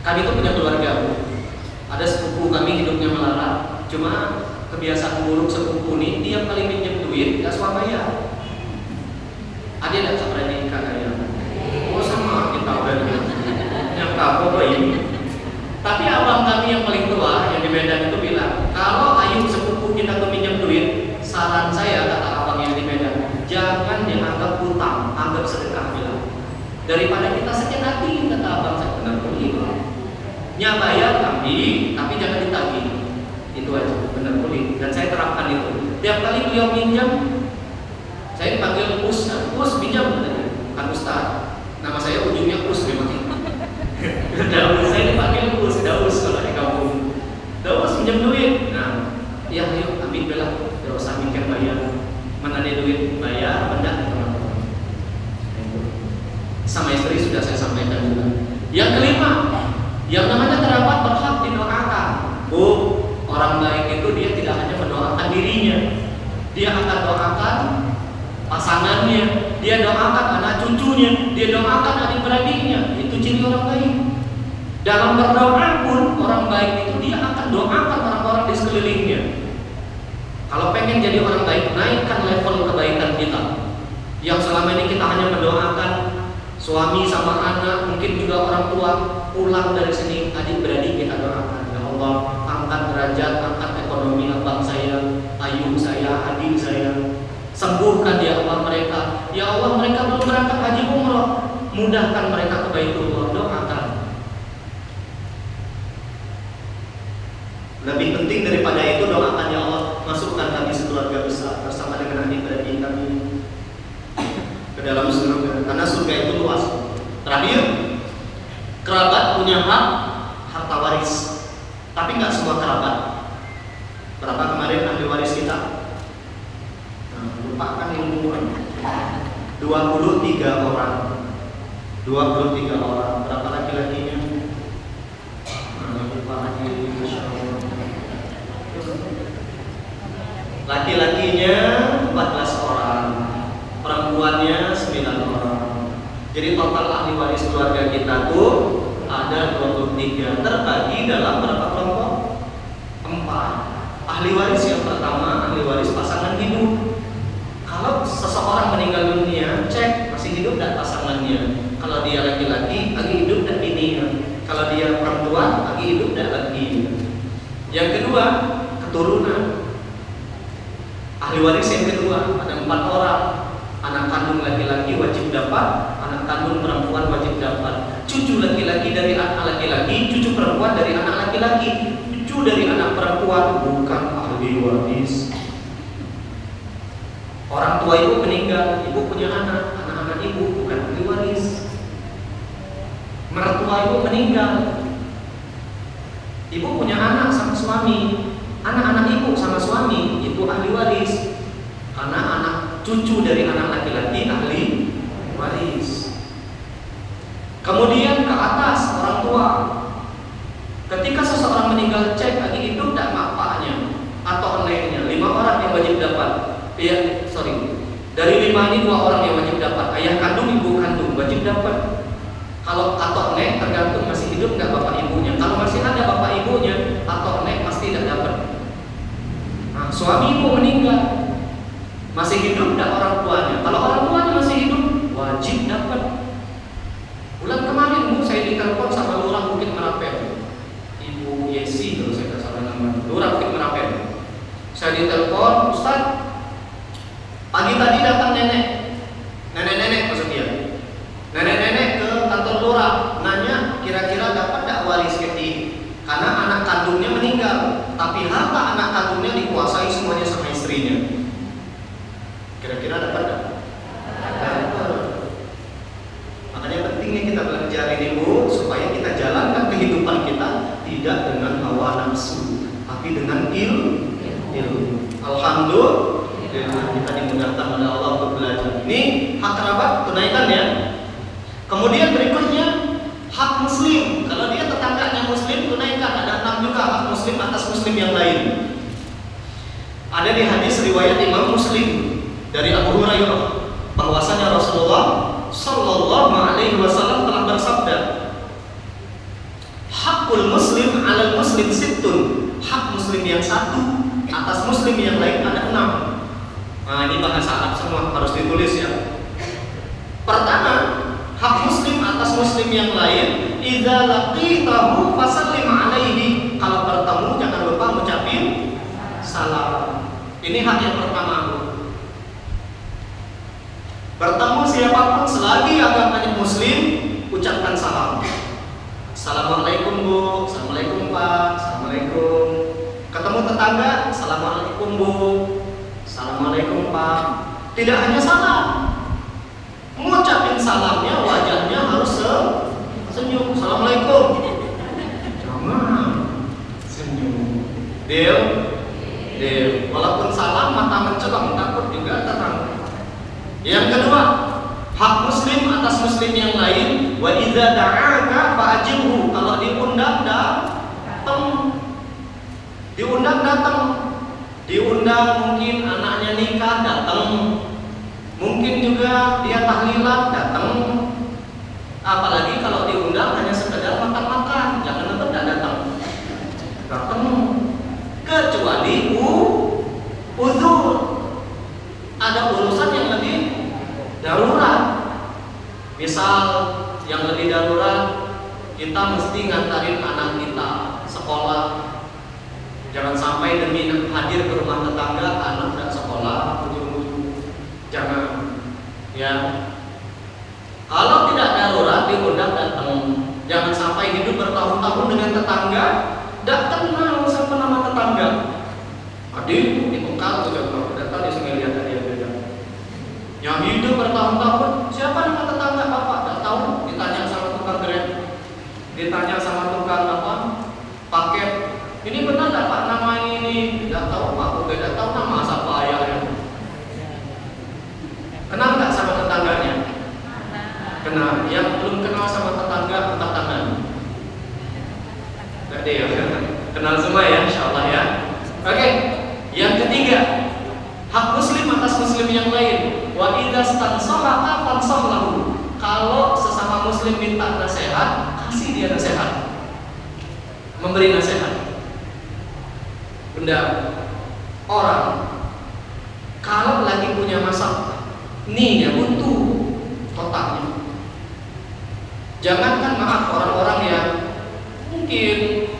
Kan itu punya keluarga. Ada sepupu kami hidupnya melarat, cuma kebiasaan buruk sepupu ini tiap kali pinjam duit gak suka bayar. Ada tidak sebenarnya kagak? Oh sama kita udah yang kapok ini. Tapi abang kami yang paling tua yang di Medan itu bilang, kalau ayu sepupu kita tuh pinjam duit, saran saya kata abang yang di Medan, jangan dianggap hutang, anggap sedekah bilang. Daripada kita sakit hati, kata abang saya benar pulih. Nya bayar tapi jangan ditagih. Itu aja, benar pulih. Dan saya terapkan itu. Tiap kali beliau pinjam, saya dipanggil Us pinjam katanya. Kan Ustaz. Nama saya ujungnya Us memang sampaikan juga. Yang kelima, yang namanya kerabat berhak didoakan. Bu, orang baik itu dia tidak hanya mendoakan dirinya, dia akan doakan pasangannya, dia doakan anak cucunya, dia doakan adik-beradiknya. Itu ciri orang baik. Dalam berdoa pun orang baik itu dia akan doakan orang-orang di sekelilingnya. Kalau pengen jadi orang baik, naikkan level kebaikan kita. Yang selama ini kita hanya mendoakan suami sama anak, mungkin juga orang tua, pulang dari sini adik-beradik kita doakan. Ya Allah, angkat derajat, angkat ekonomi abang saya, ayung saya, adik saya. Sembuhkan ya Allah mereka. Ya Allah, mereka belum berangkat haji umroh, mudahkan mereka ke Baitullah, doakan. Lebih penting daripada itu, doakan ya Allah, masukkan kami sekeluarga besar bersama dengan adik-beradik kami ke dalam surga, karena surga itu luas. Terakhir, kerabat punya hak harta waris, tapi nggak semua kerabat. Berapa kemarin ahli waris kita? Lupakan ilmu 23 orang. 23 orang. Berapa laki-lakinya? Lupa lagi. Laki-lakinya 14 orang, perempuannya 9 orang. Jadi total ahli waris keluarga kita tuh ada 23, terbagi dalam berapa kelompok? 4. Ahli waris yang pertama, ahli waris pasangan hidup. Kalau seseorang meninggal dunia, cek masih hidup dan pasangannya. Kalau dia laki-laki, lagi hidup dan bininya. Kalau dia perempuan, lagi hidup dan laki. Yang kedua, keturunan. Ahli waris yang kedua ada 4 orang. Anak kandung laki-laki wajib dapat, anak kandung perempuan wajib dapat. Cucu laki-laki dari anak laki-laki, cucu perempuan dari anak laki-laki. Cucu dari anak perempuan bukan ahli waris. Orang tua ibu meninggal, ibu punya anak, anak-anak ibu bukan ahli waris. Mertua ibu meninggal, ibu punya anak sama suami, anak-anak ibu sama suami itu ahli waris, karena anak cucu dari anak laki-laki ahli waris. Kemudian ke atas orang tua. Ketika seseorang meninggal, cek lagi hidup dan bapaknya atau neneknya. 5 orang yang wajib dapat. Dari 5 ini 2 orang yang wajib dapat. Ayah kandung, ibu kandung wajib dapat. Kalau atau nek tergantung masih hidup nggak bapak ibunya. Kalau masih ada bapak ibunya, atau nek pasti tidak dapat. Nah, suami ibu meninggal, masih hidup nggak orang tuanya? Kalau orang tuanya masih hidup, wajib dapat. Bulan kemarin bu, saya ditelepon sama lurah Bukit Merapen, Ibu Yesi kalau saya nggak salah nama, lurah Bukit Merapen. Saya ditelepon, Ustaz, pagi tadi datang nenek maksud dia, nenek-nenek ke kantor lurah, nanya kira-kira dapat nggak waris ini? Karena anak kandungnya meninggal, tapi harta anak kandungnya dikuasai semuanya sama istrinya. Kira-kira dapat nggak? Dapat. Makanya pentingnya kita belajar ini bu, supaya kita jalankan kehidupan kita tidak dengan hawa nafsu, tapi dengan ilmu. Alhamdulillah kita dimudahkan oleh Allah untuk belajar. Ini hak kerabat tunaikan ya. Kemudian berikutnya hak muslim. Kalau dia tetangganya muslim, tunaikan. Ada 6 juga hak muslim atas muslim yang lain. Ada di hadis riwayat Imam Muslim dari Abu Hurairah bahwasanya Rasulullah Sallallahu Alaihi Wasallam telah bersabda, hakul muslim alal muslim sittun. Hak muslim yang satu atas muslim yang lain ada 6. Nah ini bahasa Arab semua, harus ditulis ya. Pertama, hak muslim atas muslim yang lain, idza laqitahu fasallim alaihi. Kalau bertemu jangan lupa mengucapkan salam. Ini hak yang pertama bu. Bertemu siapapun selagi agamanya muslim, ucapkan salam. Assalamualaikum bu, assalamualaikum pak, assalamualaikum. Ketemu tetangga, assalamualaikum bu, assalamualaikum pak. Tidak hanya salam, mengucapkan salamnya wajahnya harus senyum. Assalamualaikum, jangan senyum. Deal. Walaupun salam mata mencelok takut juga tetangga. Yang kedua, hak muslim atas muslim yang lain. Wa idza da'aka fa'ajibhu, kalau diundang datang. Diundang datang. Diundang mungkin anaknya nikah datang. Mungkin juga dia tahlilan datang. Apalagi kalau diundang hanya sekedar makan-makan, jangan tetap tidak datang. Datang. Kecuali uzur, ada urusan yang lebih darurat. Misal yang lebih darurat, kita mesti ngantarin anak kita sekolah. Jangan sampai demi hadir ke rumah tetangga anak tidak sekolah, ujung-ujung. Jangan, ya. Kalau tidak darurat diundang datang. Jangan sampai hidup bertahun-tahun dengan tetangga, tidak kenal sama nama tetangga. Adik di Bengkal juga kalau datang dia sengaja lihat dia beda. Yang hidup bertahun-tahun, siapa nama tetangga bapak? Tidak tahu. Ditanya sama tukang Grab, ditanya sama tukang apa? Paket. Ini benar tidak pak nama ini? Tidak tahu pak. Aku tidak tahu nama siapa ayahnya. Kenal nggak sama tetangganya? Kenal. Yang belum kenal sama tetangga angkat tangan. Tidak deh ya. Kenal semua ya, insya Allah ya. Oke. Yang ketiga, hak muslim atas muslim yang lain. Wa idza stansahaka fansah lahu. Kalau sesama muslim minta nasihat, kasih dia nasihat. Memberi nasihat. Benda orang kalau lagi punya masalah, nih ya butuh totalnya. Jangankan maaf orang-orang yang mungkin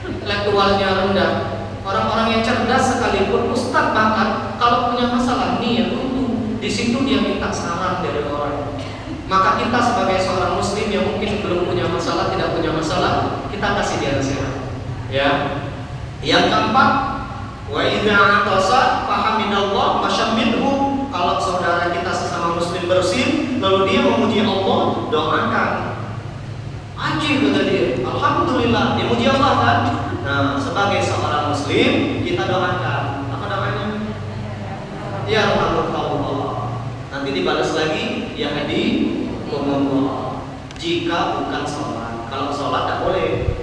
intelektualnya rendah, orang-orang yang cerdas sekalipun, ustaz bahkan kalau punya masalah nih ya butuh, di situ dia minta saran dari orang. Maka kita sebagai seorang muslim yang mungkin belum punya masalah, tidak punya masalah, kita kasih dia nasihat. Ya. Yang keempat, wa idza atasa fahamidallah masyammidhu. Kalau saudara kita sesama muslim bersin lalu dia memuji Allah, doakan. Anjing kata dia, alhamdulillah, dia muji Allah kan? Nah, sebagai seorang muslim kita doakan. Apa doanya? Ya Allah. Nanti dibalas lagi, ya hadikumullah. Jika bukan sholat, kalau sholat tak boleh.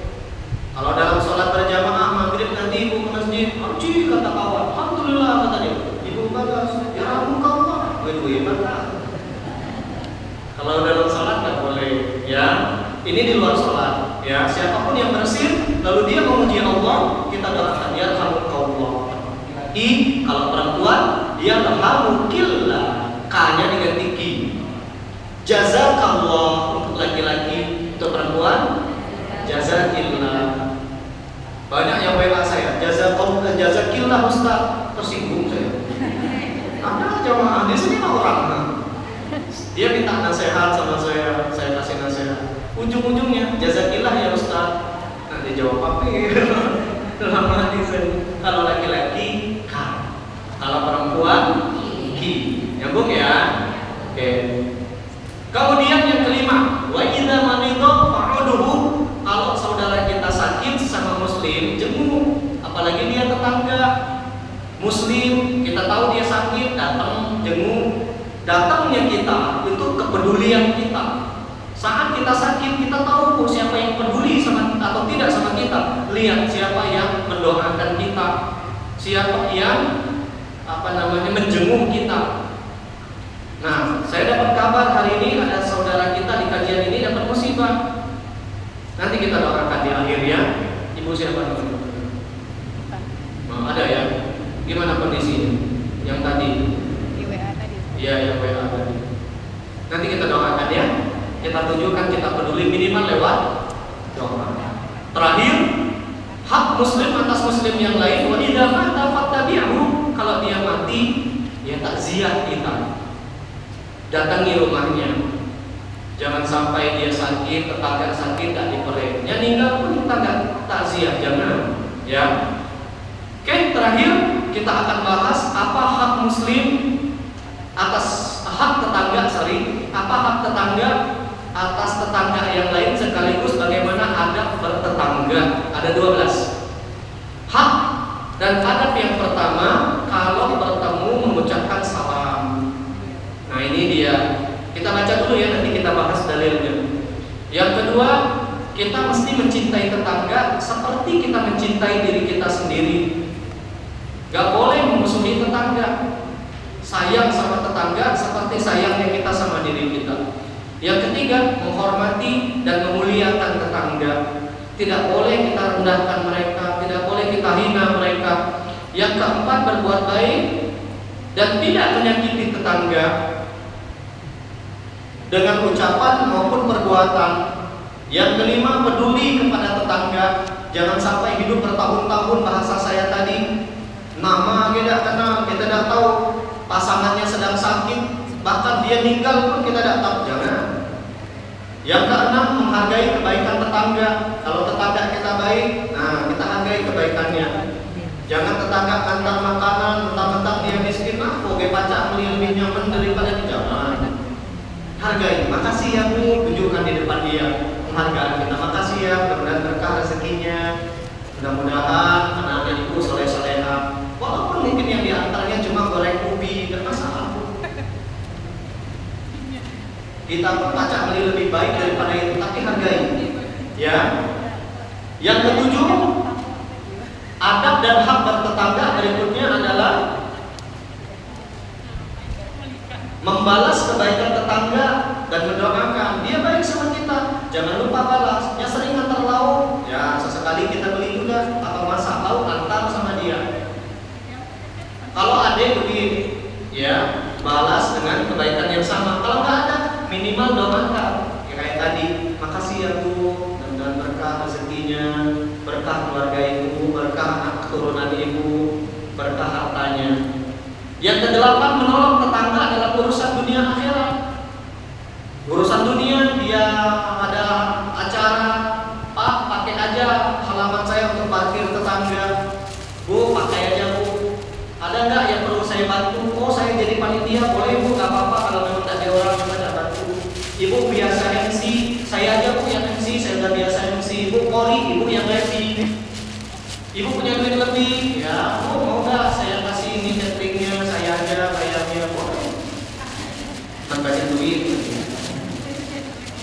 Kalau dalam sholat berjamaah maghrib nanti ibu ke masjid, anjing kata kawan, alhamdulillah kata dia. Ibu balas, ya Allah. Itu hebat kan? Kalau dalam sholat tak boleh, ya. Ini di luar sholat, ya. Siapapun yang bersin, lalu dia memuji Allah, kita doakan ya Allah. Kalau perempuan, dia alhamdulillah, K-nya diganti Ki. Jazakallah untuk laki-laki, untuk perempuan, jazakillah. Banyak yang WA saya, jazakillah Ustaz, tersinggung saya. Ada jamaah di sini orang. Dia minta nasihat sama saya kasih nasihat. Ujung-ujungnya jazakillah ya Ustaz. Nanti jawab apa? Dalam hati saya. Kalau laki-laki K, kalau perempuan Ki. Nyambung ya? Oke. Kemudian yang kelima, wa idza maridha fa'uduhu. Kalau saudara kita sakit sesama muslim, jenguk. Apalagi dia tetangga muslim, kita tahu dia sakit, datang jenguk. Datangnya kita itu kepedulian kita. Saat kita sakit, kita tahu siapa yang peduli sama atau tidak sama kita. Lihat siapa yang mendoakan kita, siapa yang menjenguk kita. Nah, saya dapat kabar hari ini ada saudara kita di kajian ini dapat musibah. Nanti kita doakan di akhir ya. Ibu siapa namanya? Nah, ada ya. Gimana kondisinya? Yang tadi? Di WA tadi. Iya, yang WA tadi. Nanti kita doakan ya. Kita tunjukkan kita peduli minimal lewat doa. Terakhir, hak muslim atas muslim yang lain. Wa idza mata fattabi'hu. Kalau dia mati, ya takziah kita. Datangi rumahnya. Jangan sampai dia sakit, tetangga sakit tak diperih. Yang meninggal pun kita nggak takziah, jangan. Ya. Oke, terakhir kita akan bahas apa hak muslim atas hak tetangga, apa hak tetangga atas tetangga yang lain sekaligus bagaimana adab bertetangga. Ada 12 hak dan adab. Yang pertama, kalau bertemu mengucapkan salam. Nah ini dia Kita baca dulu ya, nanti kita bahas dalilnya. Yang kedua, kita mesti mencintai tetangga seperti kita mencintai diri kita sendiri. Gak boleh memusuhi tetangga. Sayang sama tetangga seperti sayangnya kita sama diri kita. Yang ketiga, menghormati dan memuliakan tetangga. Tidak boleh kita rendahkan mereka, tidak boleh kita hina mereka. Yang keempat, berbuat baik dan tidak menyakiti tetangga dengan ucapan maupun perbuatan. Yang kelima, peduli kepada tetangga. Jangan sampai hidup bertahun-tahun, bahasa saya tadi, nama kita kenal, kita tidak tahu pasangannya sedang sakit, bahkan dia meninggal pun kita tidak tahu. Jangan. Yang keenam, menghargai kebaikan tetangga. Kalau tetangga kita baik, nah kita hargai kebaikannya. Jangan tetangga antar makanan, mentang-mentang dia miskin, oke pacak lebih nyaman daripada dia. Jangan. Hargai. Makasih ya Bu, tunjukkan di depan dia penghargaan kita. Makasih ya, mudah-mudahan berkah rezekinya. Mudah-mudahan anaknya ibu soleh-soleha. Walaupun mungkin yang diantaranya cuma goreng ubi, tidak masalah. Kita pacak beli lebih baik daripada itu, tapi hargai. Ya. Yang ketujuh, adab dan hak bertetangga berikutnya adalah membalas kebaikan tetangga dan mendoakan. Dia baik sama kita, jangan lupa balas. Yang sering antar lauk, ya sesekali kita beli juga atau masak lauk antar sama dia. Kalau ada begini, ya balas dengan kebaikan yang sama. Kalau nggak ada, minimal doakan. Ya, kayak tadi, makasih ya Bu, dan berkah rezekinya, berkah keluarga ibu, berkah anak keturunan ibu, berkah hartanya. Yang kedelapan, menolong tetangga dalam urusan dunia akhirat. Urusan dunia, dia ada acara, Pak pakai aja halaman saya untuk parkir tetangga. Bu, pakai aja Bu. Ada nggak yang perlu saya bantu? Oh, saya jadi panitia, boleh Bu, nggak apa-apa kalau memang ada orang yang tidak bantu. Ibu biasa MC, saya aja Bu yang MC, saya udah biasa MC. Ibu Kori, Ibu yang MC. Ibu punya duit lebih, ya Bu mau nggak saya kasih ini cateringnya, saya aja bayarnya, boleh. Tanpa duit.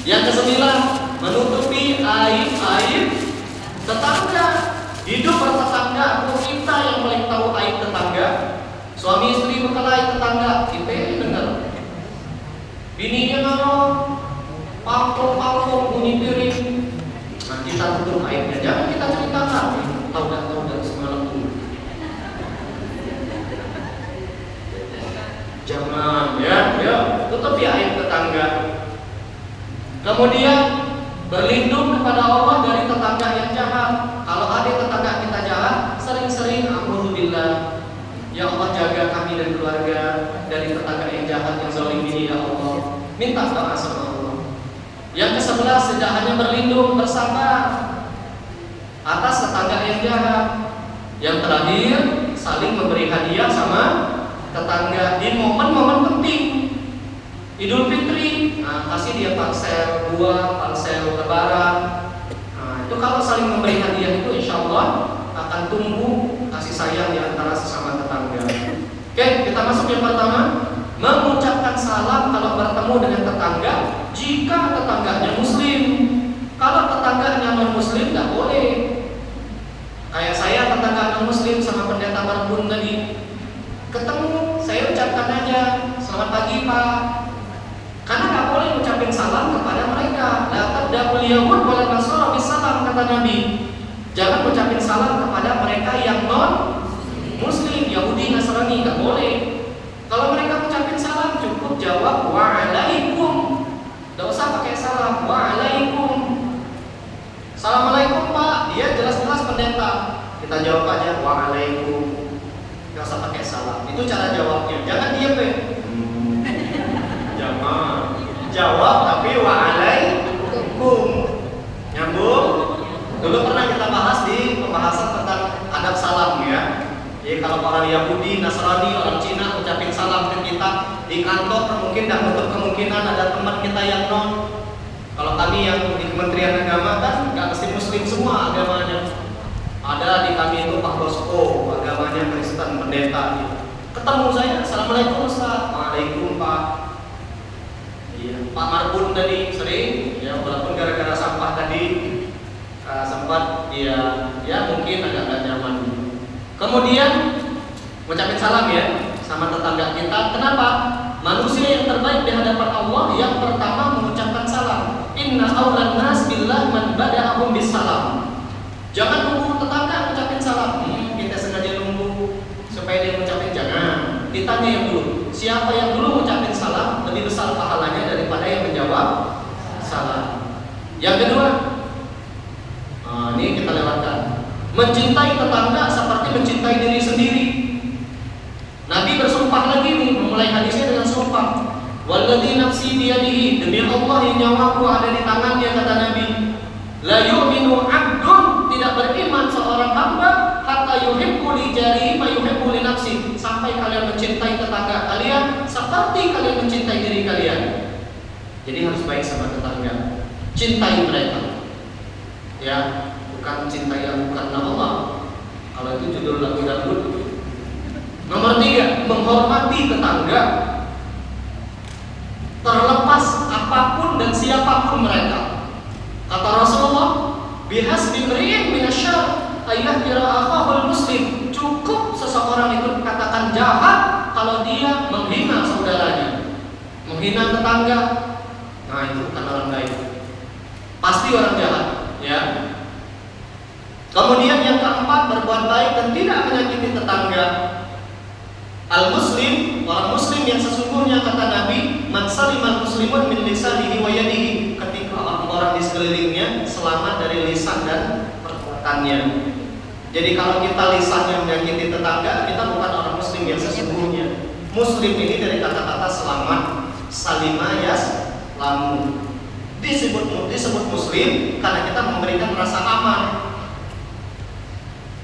Yang kesembilan, menutupi aib-aib tetangga. Hidup bertetangga, kita yang paling tahu aib tetangga. Suami istri berkelahi tetangga, kita dengar. Bininya ngaruh, pangkong bunyi piring. Nah, kita tutup aibnya, jangan kita ceritakan. Tahu dah semalam dulu. Jangan, ya, tutupi aib tetangga. Kemudian berlindung kepada Allah dari tetangga yang jahat. Kalau ada tetangga kita jahat, sering-sering alhamdulillah, ya Allah jaga kami dan keluarga dari tetangga yang jahat yang zalim ini ya Allah. Minta doa sama Allah. Yang ke-11, tidak hanya berlindung, bersabar atas tetangga yang jahat. Yang terakhir, saling memberi hadiah sama tetangga di momen-momen penting. Idul Fitri, nah, kasih dia parsel buah, parsel lebaran. Nah, itu kalau saling memberi hadiah itu insya Allah akan tumbuh kasih sayang di antara sesama tetangga. Oke, kita masuk yang pertama, mengucapkan salam kalau bertemu dengan tetangga jika tetangganya muslim. Kalau tetangganya non-muslim tidak boleh. Kayak saya tetangga non-muslim sama pendeta Marbun tadi, ketemu saya ucapkan aja selamat pagi Pak. Karena nggak boleh ucapin salam kepada mereka. La tabda'ul yahud wal nasara bisalam, kata Nabi. Jangan ucapin salam kepada mereka yang non muslim, Yahudi, Nasrani, nggak boleh. Kalau mereka ucapin salam cukup jawab wa'alaikum. Nggak usah pakai salam, wa'alaikum. Assalamualaikum Pak, dia jelas-jelas pendeta. Kita jawab aja wa'alaikum. Nggak usah pakai salam. Itu cara jawabnya. Jangan diam deh. Jangan jawab tapi wa'alaikum. Nyambung? Dulu pernah kita bahas di pembahasan tentang adab salam ya. Jadi kalau orang Yahudi, Nasrani, orang Cina ucapin salam ke kita di kantor, mungkin tidak menutup kemungkinan ada teman kita yang non. Kalau kami yang di Kementerian Agama kan nggak mesti Muslim semua agamanya. Ada di kami itu Pak Bosko, agamanya Kristen, pendeta. Ketemu saya, Assalamualaikum Ustaz. Waalaikum Pak. Iya, Pak Marbun tadi sering, ya walaupun gara-gara sampah tadi sempat dia ya mungkin agak nggak nyaman. Kemudian mengucapkan salam ya sama tetangga kita. Kenapa? Manusia yang terbaik di hadapan Allah yang pertama mengucapkan salam. Inna awlan nas billah man bada'ahum bisalam. Jangan nunggu tetangga mengucapkan salam. Kita sengaja nunggu supaya dia mengucapkan, jangan. Ditanya yang dulu. Siapa yang dulu mengucapkan salam lebih besar pahalanya daripada yang menjawab salam. Yang kedua, ini kita lewatkan. Mencintai tetangga seperti mencintai diri sendiri. Nabi bersumpah lagi nih, memulai hadisnya dengan sumpah. Walladzi nafsi biyadihi, demi Allah yang nyawaku ada di tangannya, kata Nabi. La yu'minu 'abdun, tidak beriman seorang hamba hatta yuhibbu li jarihi ma yuhibbu li nafsi, sampai kalian mencintai tetangga kalian seperti kalian mencintai diri kalian. Jadi harus baik sama tetangga. Cintai mereka. Ya, bukan cintai aku karena Allah. Kalau itu judul lagu dangdut. Nomor 3, menghormati tetangga. Terlepas apapun dan siapapun mereka. Kata Rasulullah, bihasbi imri'in minasyarr ayyahqira akhahul muslim. Cukup seseorang itu dikatakan jahat kalau dia menghina saudaranya, menghina tetangga. Nah, itu bukan orang baik. Pasti orang jahat, ya. Kemudian yang keempat, berbuat baik dan tidak menyakiti tetangga. Al-muslim, orang muslim yang sesungguhnya, kata Nabi, man salimal muslimun min lisanihi wa yadihi, ketika orang di sekelilingnya selamat dari lisan dan perbuatannya. Jadi kalau kita lisannya menyakiti tetangga, kita bukan orang muslim yang sesungguhnya. Muslim ini dari kata-kata selamat, salima yaslamu. Disebut muslim karena kita memberikan rasa aman.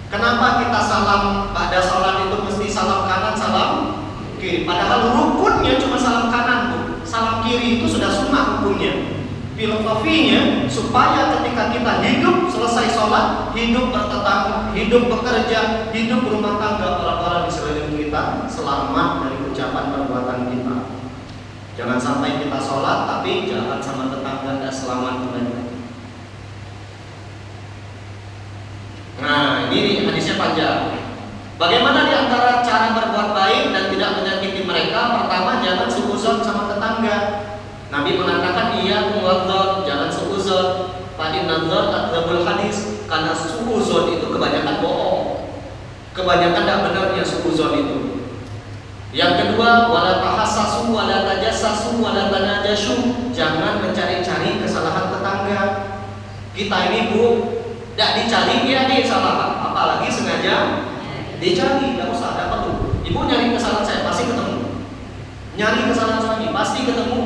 Kenapa kita salam pada sholat itu mesti salam kanan, salam kiri? Padahal rukunnya cuma salam kanan, Bu. Salam kiri itu sudah sunnah hukumnya. Filosofinya supaya ketika kita hidup selesai sholat, hidup bertetangga, hidup bekerja, hidup berumah tangga, orang-orang di sekeliling kita selamat dari ucapan perbuatan kita. Jangan sampai kita sholat tapi jalan sama tetangga dan selamat mereka. Nah, ini hadisnya panjang. Bagaimana di antara cara berbuat baik dan tidak menyakiti mereka? Pertama, jangan suuzon sama tetangga. Nabi mengatakan iya muwadzon, jangan suuzon. Fa'in nadzar adzabul hadis, karena suuzon itu kebanyakan bohong. Kebanyakan tidak benarnya suuzon itu. Yang kedua, wala tahassasu wala tajassasu wala tanajashu, jangan mencari-cari kesalahan tetangga. Kita ini, Bu, tidak dicari dia salah, apalagi sengaja dicari. Tidak usah, ada perlu. Ibu nyari kesalahan saya pasti ketemu. Nyari kesalahan suami pasti ketemu.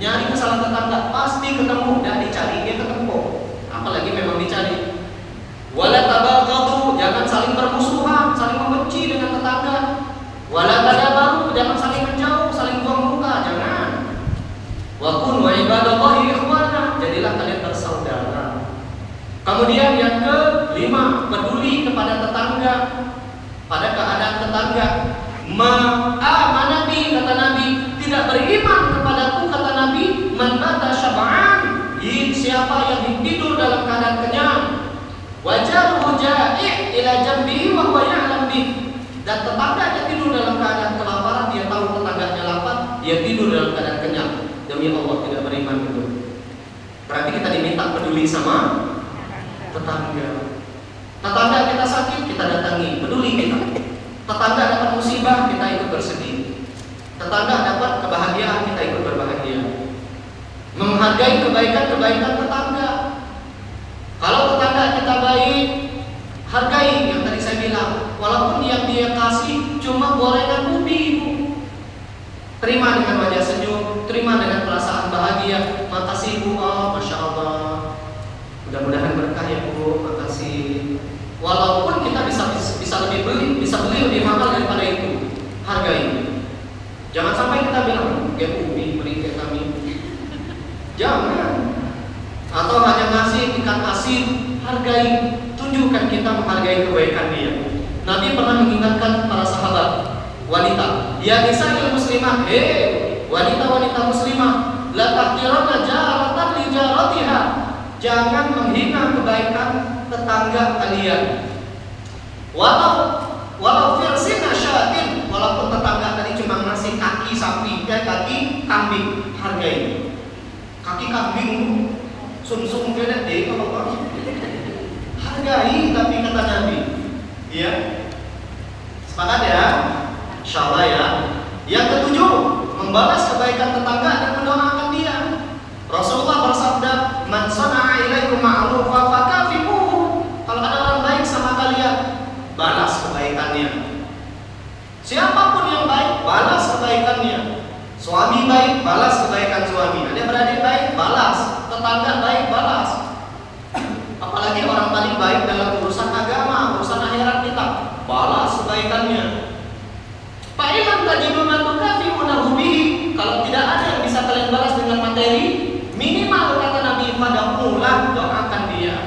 Nyari kesalahan tetangga pasti ketemu. Tidak dicari dia ketemu. Apalagi memang dicari. Wala tabaghadu, jangan saling bermusuhan, saling membenci dengan tetangga. Wala tadabaru, jangan saling menjauh, saling buang muka, jangan. Wa kunu ibadallahi ikhwana, jadilah kalian bersaudara. Kemudian yang kelima, peduli kepada tetangga, pada keadaan tetangga. Ma'amanati, kata Nabi, tidak beriman kepadaku, kata Nabi, man bata syab'an, siapa yang tidur dalam keadaan kenyang, wajaruhu ja'i' ila jambihi wa huwa ya'lam bih, dan tetangganya tidur dalam keadaan kelaparan, dia tahu tetangganya lapar, dia tidur dalam keadaan kenyang. Demi Allah tidak beriman itu. Berarti kita diminta peduli sama tetangga. Tetangga kita sakit, kita datangi, peduli kita. Tetangga dapat musibah, kita ikut bersedih. Tetangga dapat kebahagiaan, kita ikut berbahagia. Menghargai kebaikan-kebaikan tetangga. Kalau tetangga kita baik, hargai yang tadi saya bilang. Walaupun yang dia kasih cuma gorengan ubi, Bu, terima dengan wajah senyum, terima dengan perasaan bahagia. Makasih, Bu, oh, Masya Allah, mudah-mudahan berkah ya, Bu, makasih. Walaupun kita bisa beli lebih mahal daripada itu, hargai. Jangan sampai kita bilang, ya ubi beri ke kami. Jangan. Atau hanya ngasih ikan asin, hargai. Tunjukkan kita menghargai kebaikan dia. Nabi pernah mengingatkan para sahabat wanita, ya nisa'il muslimah, wanita-wanita muslimah, la jangan menghina kebaikan tetangga kalian. Walau firsina syatin, walaupun tetangga tadi cuma ngasih kaki sapi, kaki kambing, hargai. Kaki kambing sum-sum kena deh kalau hargai, tapi kata Nabi. Ya. Sepakat ya? Insyaallah ya. Yang ketujuh, membalas kebaikan tetangga dan mendoakan dia. Rasulullah bersabda, "Man sana'a ilaikum ma'rufa fakafi'uhu." Kalau ada orang baik sama kalian, balas kebaikannya. Siapapun yang baik, balas kebaikannya. Suami baik, balas kebaikan suami. Adik-beradik baik, balas. Tetangga baik, balas. Apalagi orang paling baik dalam urusan agama, urusan akhirat kita, balas kebaikannya. Fa'ilam tajidu ma tukafi'unahu bihi. Kalau tidak ada yang bisa kalian balas dengan materi, minimal kata Nabi, fadamulah, doakan dia.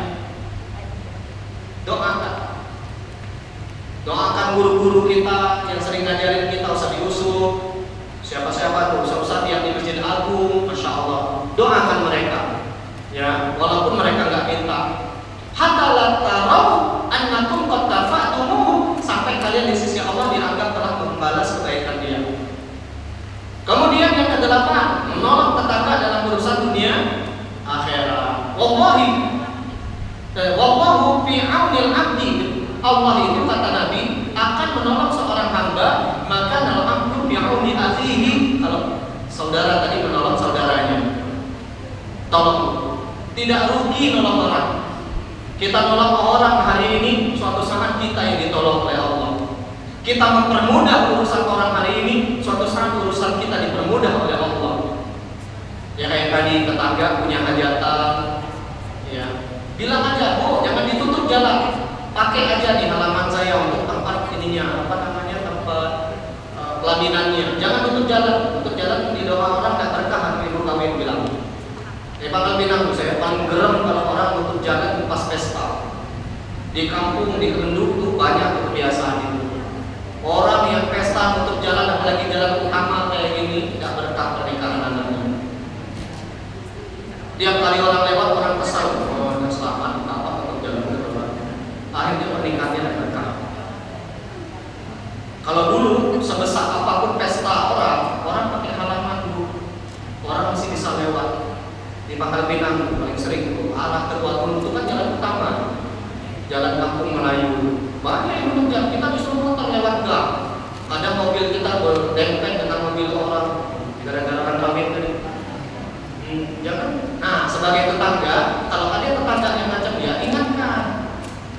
Doakan guru-guru kita yang sering ngajarin kita, usah diusuk. Siapa-siapa tuh, ustaz-ustaz yang di Masjid Agung, Masya Allah, doakan mereka. Ya, walaupun mereka nggak minta. Hatta la tarau annakum qad kafa'tumuhu, sampai kalian di sisi Allah dianggap telah membalas kebaikan dia. Kemudian yang kedelapan, menolong tetangga dalam urusan dunia akhirat. Wallahu fi aunil abdi. Allah itu kata Nabi akan menolong seorang hamba, maka dalam abdu fi auni akhihi. Kalau saudara tadi menolong saudaranya, tolong, tidak rugi nolong orang. Kita nolong orang hari ini, suatu saat kita yang ditolong oleh Allah. Kita mempermudah urusan orang hari ini, suatu saat urusan kita dipermudah oleh Allah. Ya kayak tadi tetangga punya hajatan, ya bilang aja, "Bu, jangan ditutup jalan, pakai aja di halaman saya untuk tempat ininya, tempat pelaminannya. Jangan tutup jalan di doa orang nggak berkah." Ibu kawin bilang. Pangkal Pinang, saya paling gerem kalau orang tutup jalan pas pesta. Di kampung, di Kenduk tuh banyak kebiasaan itu. Orang yang pesta tutup jalan, apalagi jalan utama kayak gini, tidak berkah pernikahan anaknya. Tiap kali orang lewat, orang kesal, "Oh, ada selamat, apa tutup jalan berubah." Akhirnya pernikahannya tidak berkah. Kalau dulu sebesar apapun pesta orang pakai halaman dulu, orang masih bisa lewat. Di Pangkal Pinang paling sering itu arah ke Kuala itu kan jalan utama, jalan kampung Melayu. Banyak yang menunjang, kita disuruh motor lewat gang. Kadang mobil kita berdempet dengan mobil orang, gara-gara orang kawin tadi. Jangan. Nah, sebagai tetangga, kalau ada tetangga yang macam dia, ingatkan,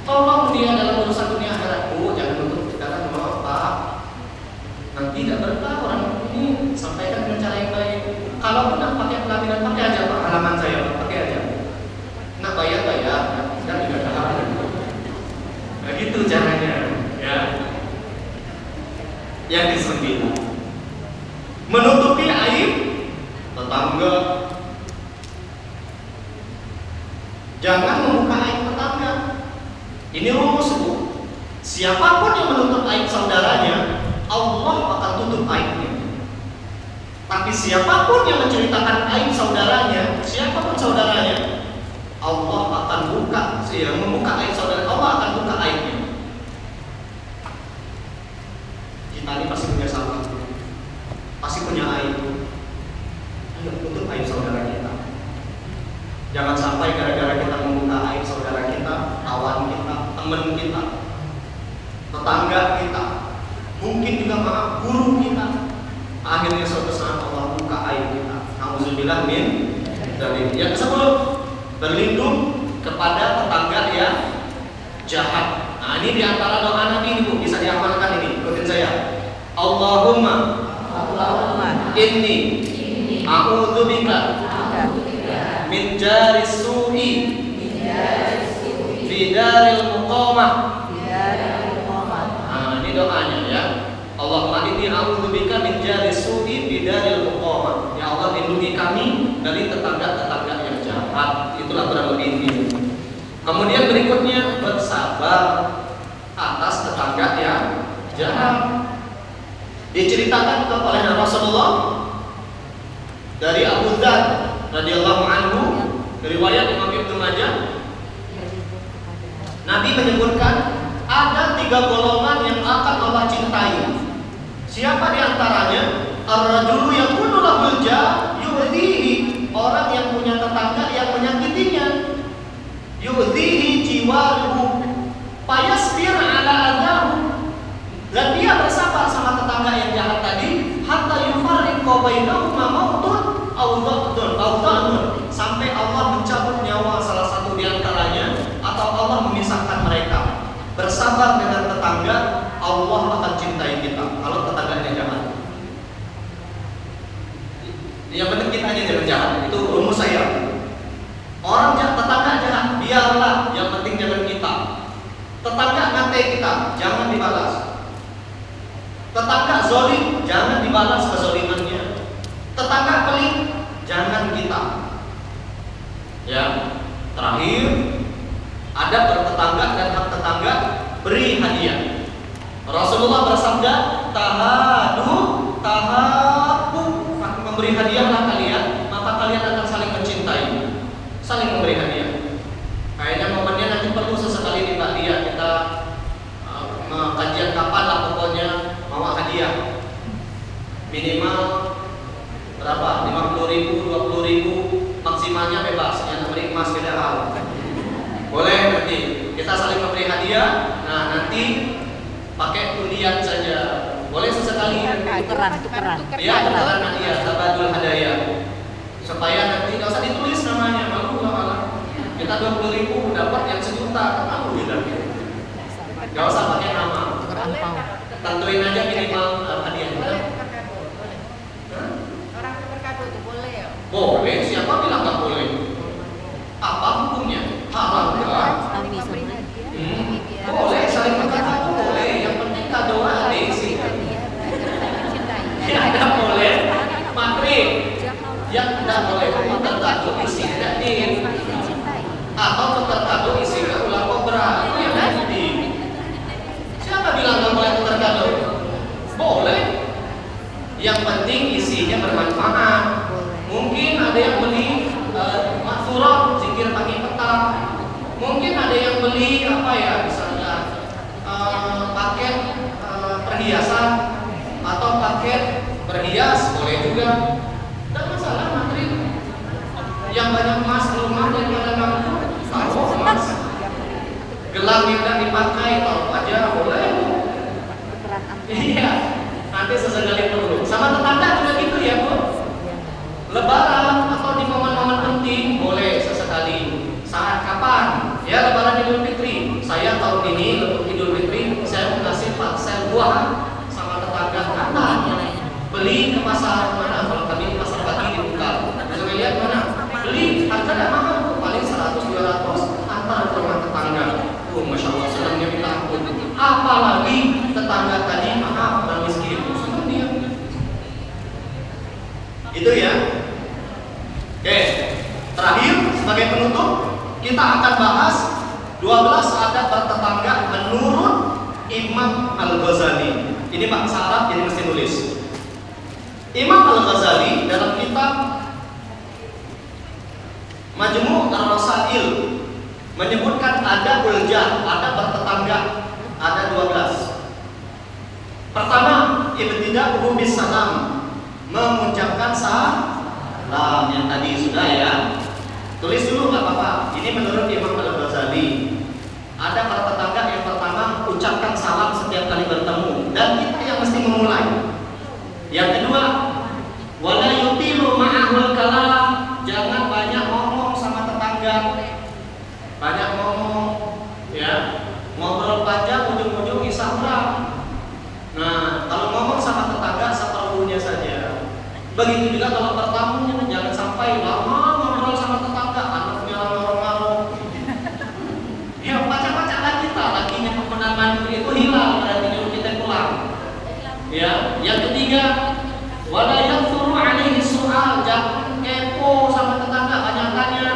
tolong dia dalam urusan dunia akhirat. Bu, jangan tutup jalan, maaf Pak. Nanti tidak berkah orang ini. Sampaikan dengan cara yang baik. Kalau nak pakai pelaminan, pakai aja Pak, halaman saya, pakai aja. Nak bayar, dan juga ada halaman. Nah, gitu caranya, ya. Yang ke-9, menutupi aib tetangga. Jangan membuka aib tetangga. Ini rumus, Bu. Siapapun yang menutup aib saudaranya, Allah akan tutup aibnya. Tapi siapapun yang menceritakan aib saudaranya, siapapun saudaranya, Allah akan buka, membuka aib saudara, Allah akan buka aibnya. Kita ini pasti punya salah, pasti punya aib. Ayo tutup aib saudara kita. Jangan sampai gara-gara kita membuka aib saudara kita, kawan kita, teman kita, tetangga kita, mungkin juga maaf guru kita, akhirnya suatu saat Allah buka aib kita. Nauzubillah min dzalik. Yang ke-10, berlindung kepada tetangga yang jahat. Nah, ini diantara doa Nabi ini, Bu, bisa diamalkan ini. Ikutin saya. Allahumma inni a'udzubika min jaris su'i fi daril muqamah. Nah, ini doanya ya. Allahumma inni a'udzubika min jaris su'i fi daril muqamah. Ya Allah, lindungi kami dari tetangga-tetangga yang jahat. Itulah kurang lebih ini. Kemudian berikutnya, bersabar atas tetangga yang jahat. Diceritakan oleh Rasulullah dari Abu Dzar radhiyallahu anhu, Riwayat Imam Ibnu Majah, Nabi menyebutkan ada 3 golongan yang akan Allah cintai. Siapa di antaranya? Ar-rajulu yakunu lahul ja' yu'dhihi, orang yang punya tetangga yang menyakitinya. Yu'dhihi jiwaruhu fayasbir ala adahu, dan dia bersabar sama tetangga yang jahat tadi, hatta yufarriqu bainahuma mautun aw dha'dun, sampai Allah mencabut nyawa salah satu di antaranya atau Allah memisahkan mereka. Bersabar dengan tetangga, Allah akan cintai kita kalau tetangganya jahat. Yang penting kita aja jangan jahat, itu rumus saya. Orang tetangga jahat, biarlah, yang penting jangan kita. Tetangga ngatai kita, jangan dibalas. Tetangga zolim, jangan dibalas kezolimannya. Tetangga pelit, jangan kita. Ya, terakhir, ada bertetangga dan hak tetangga, beri hadiah. Rasulullah bersabda, tahadu tahabu, memberi hadiahlah kalian, maka kalian akan saling mencintai. Saling memberi hadiah. Kayaknya momennya nanti perlu sesekali nih Mbak Lia, kita kajian kapan lah pokoknya bawa hadiah. Minimal berapa? 50.000, 20.000, maksimalnya bebas. Yang memberi emas beda hal. Boleh nanti kita saling memberi hadiah. Nah nanti pakai undian saja. Boleh sesekali. Tukeran. Ya, tukeran hadiah, tabadul hadaya. Supaya nanti nggak usah ditulis namanya, malu malah. Kita 20.000 dapat yang 1 juta, kan malu gitu. Nggak usah pakai nama. Tentuin aja minimal hadiahnya. Orang tukar kado itu boleh ya? Boleh, siapa bilang nggak boleh? Apa hukumnya? Haram kan? Boleh, saling tukar kado boleh. Yang penting kado ada isi. Ya, tidak boleh. Matri. Yang tidak boleh tukar kado isi daging. Atau tukar kado isinya ular kobra. Itu yang nanti. Siapa bilang nggak boleh tukar kado? Boleh. Yang penting isinya bermanfaat. Mungkin ada yang beli maksurat, zikir pagi petang. Mungkin ada yang beli apa ya, misalnya paket perhiasan atau paket berhias, boleh juga. Tidak masalah materi. Yang banyak emas di rumah daripada kamu, taruh emas. Gelang yang tidak dipakai, taruh aja, boleh. Iya. Nanti sesekali perlu. Sama tetangga juga gitu ya Bu. Lebaran atau di momen-momen penting boleh sesekali. Saat kapan? Ya Lebaran Idul Fitri. Saya tahun ini untuk Idul Fitri saya mengasih parsel buah sama tetangga kata. Beli ke pasar mana? Kalau kami di pasar pagi dibuka. Bisa lihat mana? Beli harga tidak mahal Bu, paling 100-200 antar ke rumah tetangga. Masya Allah senangnya minta ampun. Apalagi tetangga tadi maaf dan miskin. Itu ya. Oke, terakhir sebagai penutup kita akan bahas 12 adab bertetangga menurut Imam Al-Ghazali. Ini bahasa Arab jadi mesti nulis. Imam Al-Ghazali dalam kitab Majmu' Ar-Rasail menyebutkan adabul jar, adab bertetangga ada 12. Pertama, ibtida'uhu bis salam, mengucapkan salam yang tadi sudah ya. Tulis dulu nggak apa-apa. Ini menurut Imam Al-Ghazali. Ada para tetangga yang pertama ucapkan salam setiap kali bertemu dan kita yang mesti memulai. Yang kedua, wala yutilu ma'ahul kalam, jangan banyak ngomong sama tetangga. Banyak ngomong ya. Ngobrol panjang ujung-ujung isahram. Nah, kalau ngomong sama tetangga seperlunya saja. Begitu juga kalau bertamunya, jangan sampai lama ngobrol sama tetangga, anaknya lama-lama. Ya, baca-baca kita, lakinya pemenangan itu hilang, berarti nyuruh kita pulang. Ya, yang ketiga, wala yakthuru alaihi su'al, jangan kepo sama tetangga, banyak tanya.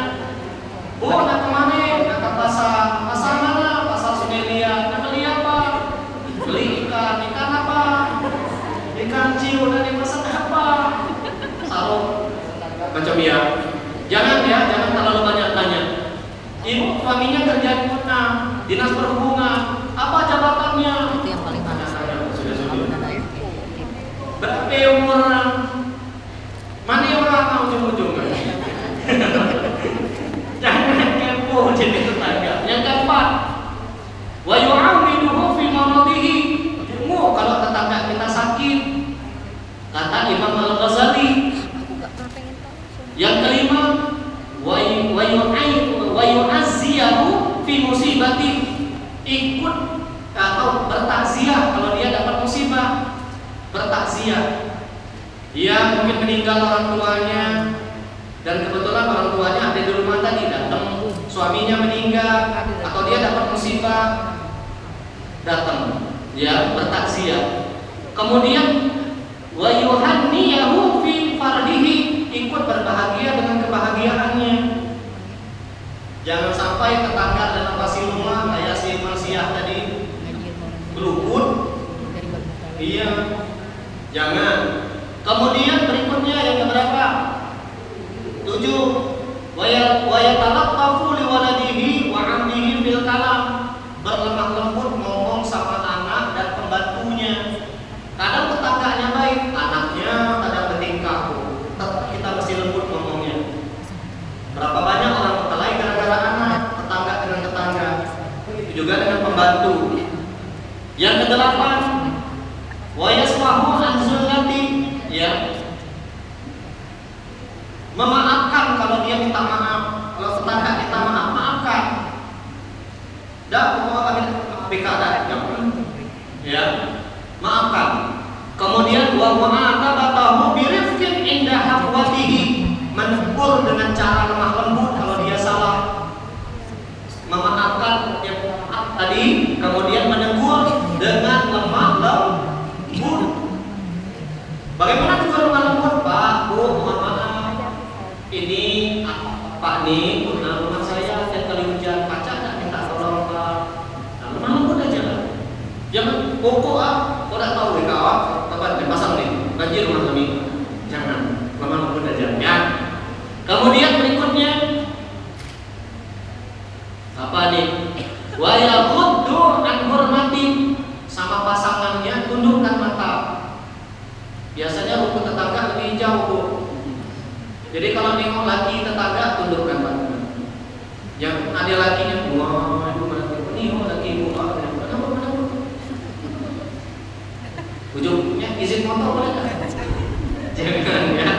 Bu, nak kemana? Nak ke pasar. Pasar mana? Pasar Sumelia. Nak beli apa? Beli ikan. Ikan apa? Ikan ciu. Dan dimasak apa? Sarung. Macam ya. Jangan terlalu banyak Ibu suaminya kerja di mana? Dinas perhubungan. Apa jabatannya? Itu yang paling males. Kalau udah ada Berapa umurnya? Mana orang mau ujung-ujungnya? Jangan kepo jadi tetangga. Yang keempat, wa yu'amiduhu fi maradihi. Kalau tetangga kita sakit, kata Imam Al-Ghazali. Yang kelima, wa yu'azziyahu fi musibati. Ikut atau bertakziah kalau dia dapat musibah. Bertakziah. Dia mungkin meninggal orang tuanya dan kebetulan orang tuanya ada di rumah tadi, datang, suaminya meninggal atau dia dapat musibah, datang, ya bertakziah. Kemudian wa yuhanniyahu fi fardihi, ikut berbahagia dengan kebahagiaannya. Jangan sampai tetangga dalam pasti rumah kayak si Marsiah tadi berluput. Iya, jangan. Kemudian berikutnya yang keberapa? 7. Wa yatalattafu li waladihi wa 'ammihi fil kalam. Berlemah lembut ngomong sama anak dan pembantunya. Kadang tetangganya baik, anaknya kadang bertingkah. Kita mesti lembut ngomongnya. Berapa banyak orang berkelahi gara-gara anak, tetangga dengan tetangga. Begitu juga dengan pembantu. Yang kedelapan, wa yasfahu an sunnati, ya, memaafkan kalau dia minta maaf. Kalau tetangga minta maaf, maafkan. Dah, mau kami BK ya, maafkan. Kemudian wa mu'atabatahu birifqin inda haqwatihi, menegur dengan cara lemah lembut kalau dia salah. Memaafkan yang tadi, kemudian menegur dengan lemah lembut. Bagaimana juga lemah lembut? Pak, Bu, mohon maaf. Ini Pak nih, rumah saya setiap kali hujan kaca nggak minta tolong Pak. Nah, lemah lembut aja lah. Jangan pokok kau tak tahu deh kawan, tempat dipasang nih, banjir rumah kami. Jangan, lemah lembut aja ya. Kemudian berikutnya apa nih? Wa yaghuddu an hurmati, sama pasangannya tundukkan mata. Biasanya rumput tetangga lebih jauh, Bu. Jadi kalau nengok laki tetangga, tundukkan mata. Yang ada lakinya, wah, ibu mana ini, laki ibu mana? Ujungnya izin motor boleh nggak? Jangan ya.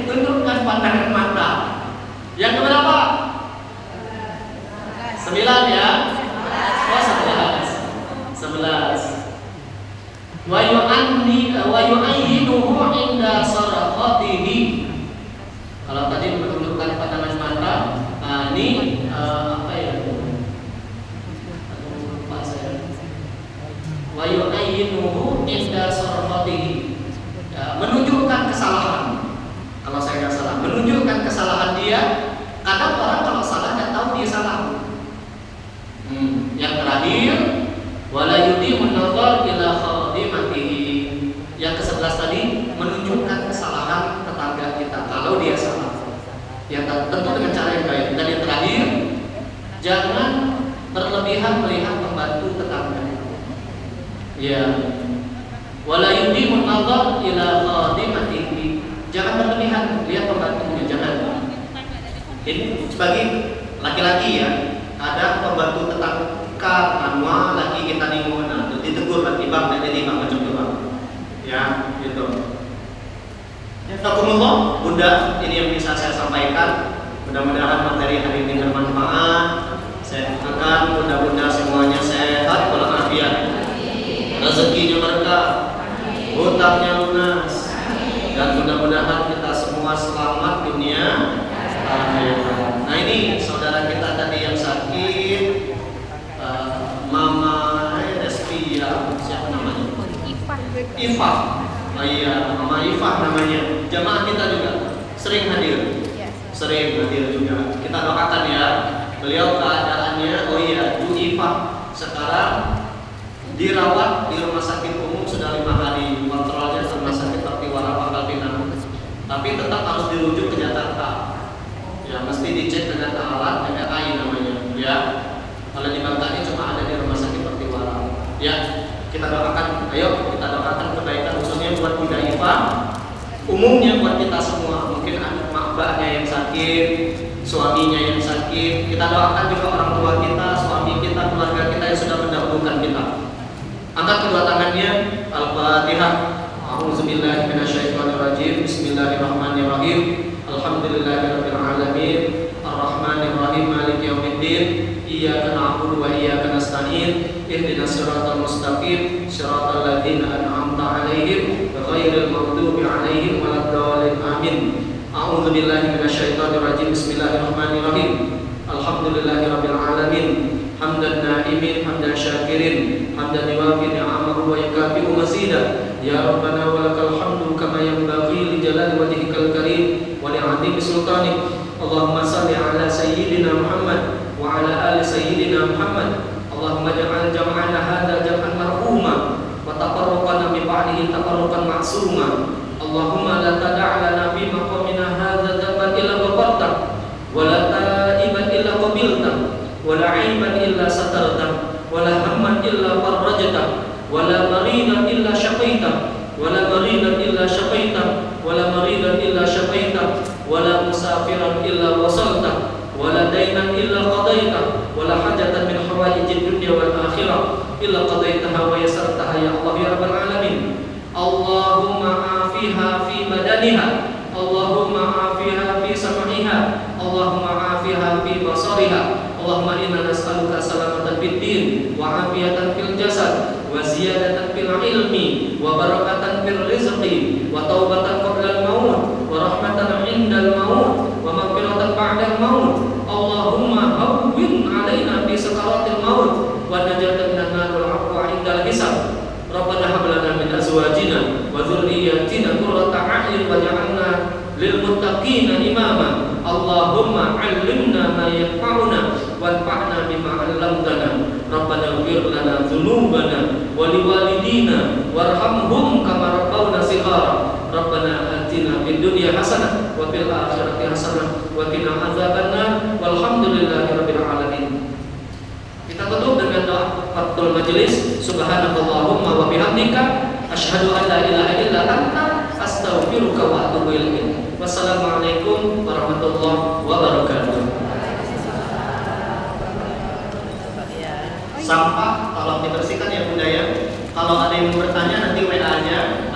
Tundukkan pandangan mata. Yang keberapa? 9 ya. Oh 11. Wa yu'ayyinuhu inda saraqatihi. Kalau tadi menundukkan pandangan mata, ini apa ya? Lupa saya. Wa yu'ayyinuhu inda saraqatihi. Menunjukkan kesalahan. Kalau saya nggak salah, menunjukkan kesalahan dia. Kadang orang kalau salah nggak tahu dia salah. Yang terakhir, wala yudimun nazar ila khadimatihi. Yang ke-11 tadi, menunjukkan kesalahan tetangga kita kalau dia salah. Ya tentu dengan cara yang baik. Dan yang terakhir, jangan berlebihan melihat membantu tetangga. Ya. Wala yudimun nazar ila khadimatihi. Jangan berlebihan lihat pembantunya, jangan. Ini sebagai laki-laki ya, ada pembantu tetangga manual lagi kita ningun, nah itu ditegur lagi bang, dan jadi bang macam itu bang, ya gitu. Alhamdulillah, Bunda, ini yang bisa saya sampaikan. Mudah-mudahan materi hari ini bermanfaat. Saya doakan bunda-bunda semuanya sehat walafiat, rezekinya berkah, hutangnya lunas, dan mudah-mudahan kita semua selamat dunia akhirat. Nah ini saudara kita tadi yang sakit, Mama Destia, siapa namanya? Ifah. Oh iya, Mama Ifah namanya. Jamaah kita juga sering hadir. Sering hadir juga. Kita doakan ya. Beliau keadaannya, oh iya, Bu Ifah sekarang dirawat di rumah sakit umum sudah 5 hari. Kontrolnya rumah sakit Pertiwara Pangkal Pinang. Tapi tetap harus dirujuk ke Jakarta. Ya, mesti dicek dengan alat MRI namanya, ya. Kalau di Bangka ini cuma ada di rumah sakit Pertiwara, ya. Kita doakan, ayo kita doakan kebaikan khususnya buat Bunda Iva, umumnya buat kita semua. Mungkin ada mbaknya yang sakit, suaminya yang sakit. Kita doakan juga orang tua kita, suami kita, keluarga kita yang sudah mendahulukan kita. Angkat kedua tangannya, Al-Fatihah. A'udzubillahi minasyaitonirrajim. Bismillahirrahmanirrahim. Alhamdulillahirabbil alamin. Arrahmanirrahim. Maliki yaumiddin. Iyyaka na'budu wa iyyaka nasta'in. Ihdinas siratal mustaqim. Siratal ladzina an'amta 'alaihim ghairil maghdubi 'alaihim waladdallin. Amin. A'udzubillahi minasyaitonirrajim. Bismillahirrahmanirrahim. Alhamdulillahirabbil alamin. Hamdan na'imin, hamdan syakirin, hamdan yuwafi ni'amahu wa yukafi'u mazidah. Ya Rabbana walakal hamdu kama yanbaghi li jalali wajhikal karim wa li'azimi sultanik. Allahumma salli ala sayyidina Muhammad wa ala ali sayyidina Muhammad. Allahumma ja'al jam'ana hadha jam'an marhuma wa taqarrabana bi ba'dihi taqarruban ma'suma. Allahumma la tada' lana fi maqamina hadha dhanban illa ghafarta wa la ta'iban illa qabilta wa la 'aiban illa satarta wa la hamman illa farajta wa la maridan illa syafaita wa la maridan illa syafaita wa la maridan illa syafaita wa la musafiran illa wasalta wa la dainan illa qadaita wa la hajatan min hawaijid dunya wal akhirah illa qadaitaha wa yasartaha ya Allah ya rabbal alamin. Allahumma afiha fi badaniha, Allahumma afiha fi sam'iha, Allahumma afiha fi basariha. Allahumma inna nas'aluka salamatan fid din wa afiyatan fil jasad wa ziyadatan fil ilmi wa barakatan fil rizqi wa taubatan qabla al maut wa rahmatan 'inda al maut wa maghfiratan ba'da al maut. Allahumma hawwin 'alaina fi sakaratil maut wa najatan minan nar wal 'afwa 'inda al hisab. Rabbana hab lana min azwajina wa dhurriyyatina qurrata a'yun waj'alna lil muttaqina imama. Allahumma 'allimna ma yanfa'una wanfa'na bima 'allamtana. Rabbana ighfir lana dzunubana wa liwalidina warhamhum kama rabbawna shighara. Rabbana atina fid dunya hasanah wa fil akhirati hasanah wa qina adzabannar. Walhamdulillahirabbil alamin. Kita tutup dengan doa Fathul Majelis. Subhanakallahumma wa bihamdika asyhadu an la ilaha illa anta astaghfiruka wa atubu ilaik. Wassalamualaikum warahmatullahi wabarakatuh. Sampah tolong dibersihkan ya Bunda ya. Kalau ada yang bertanya nanti WA-nya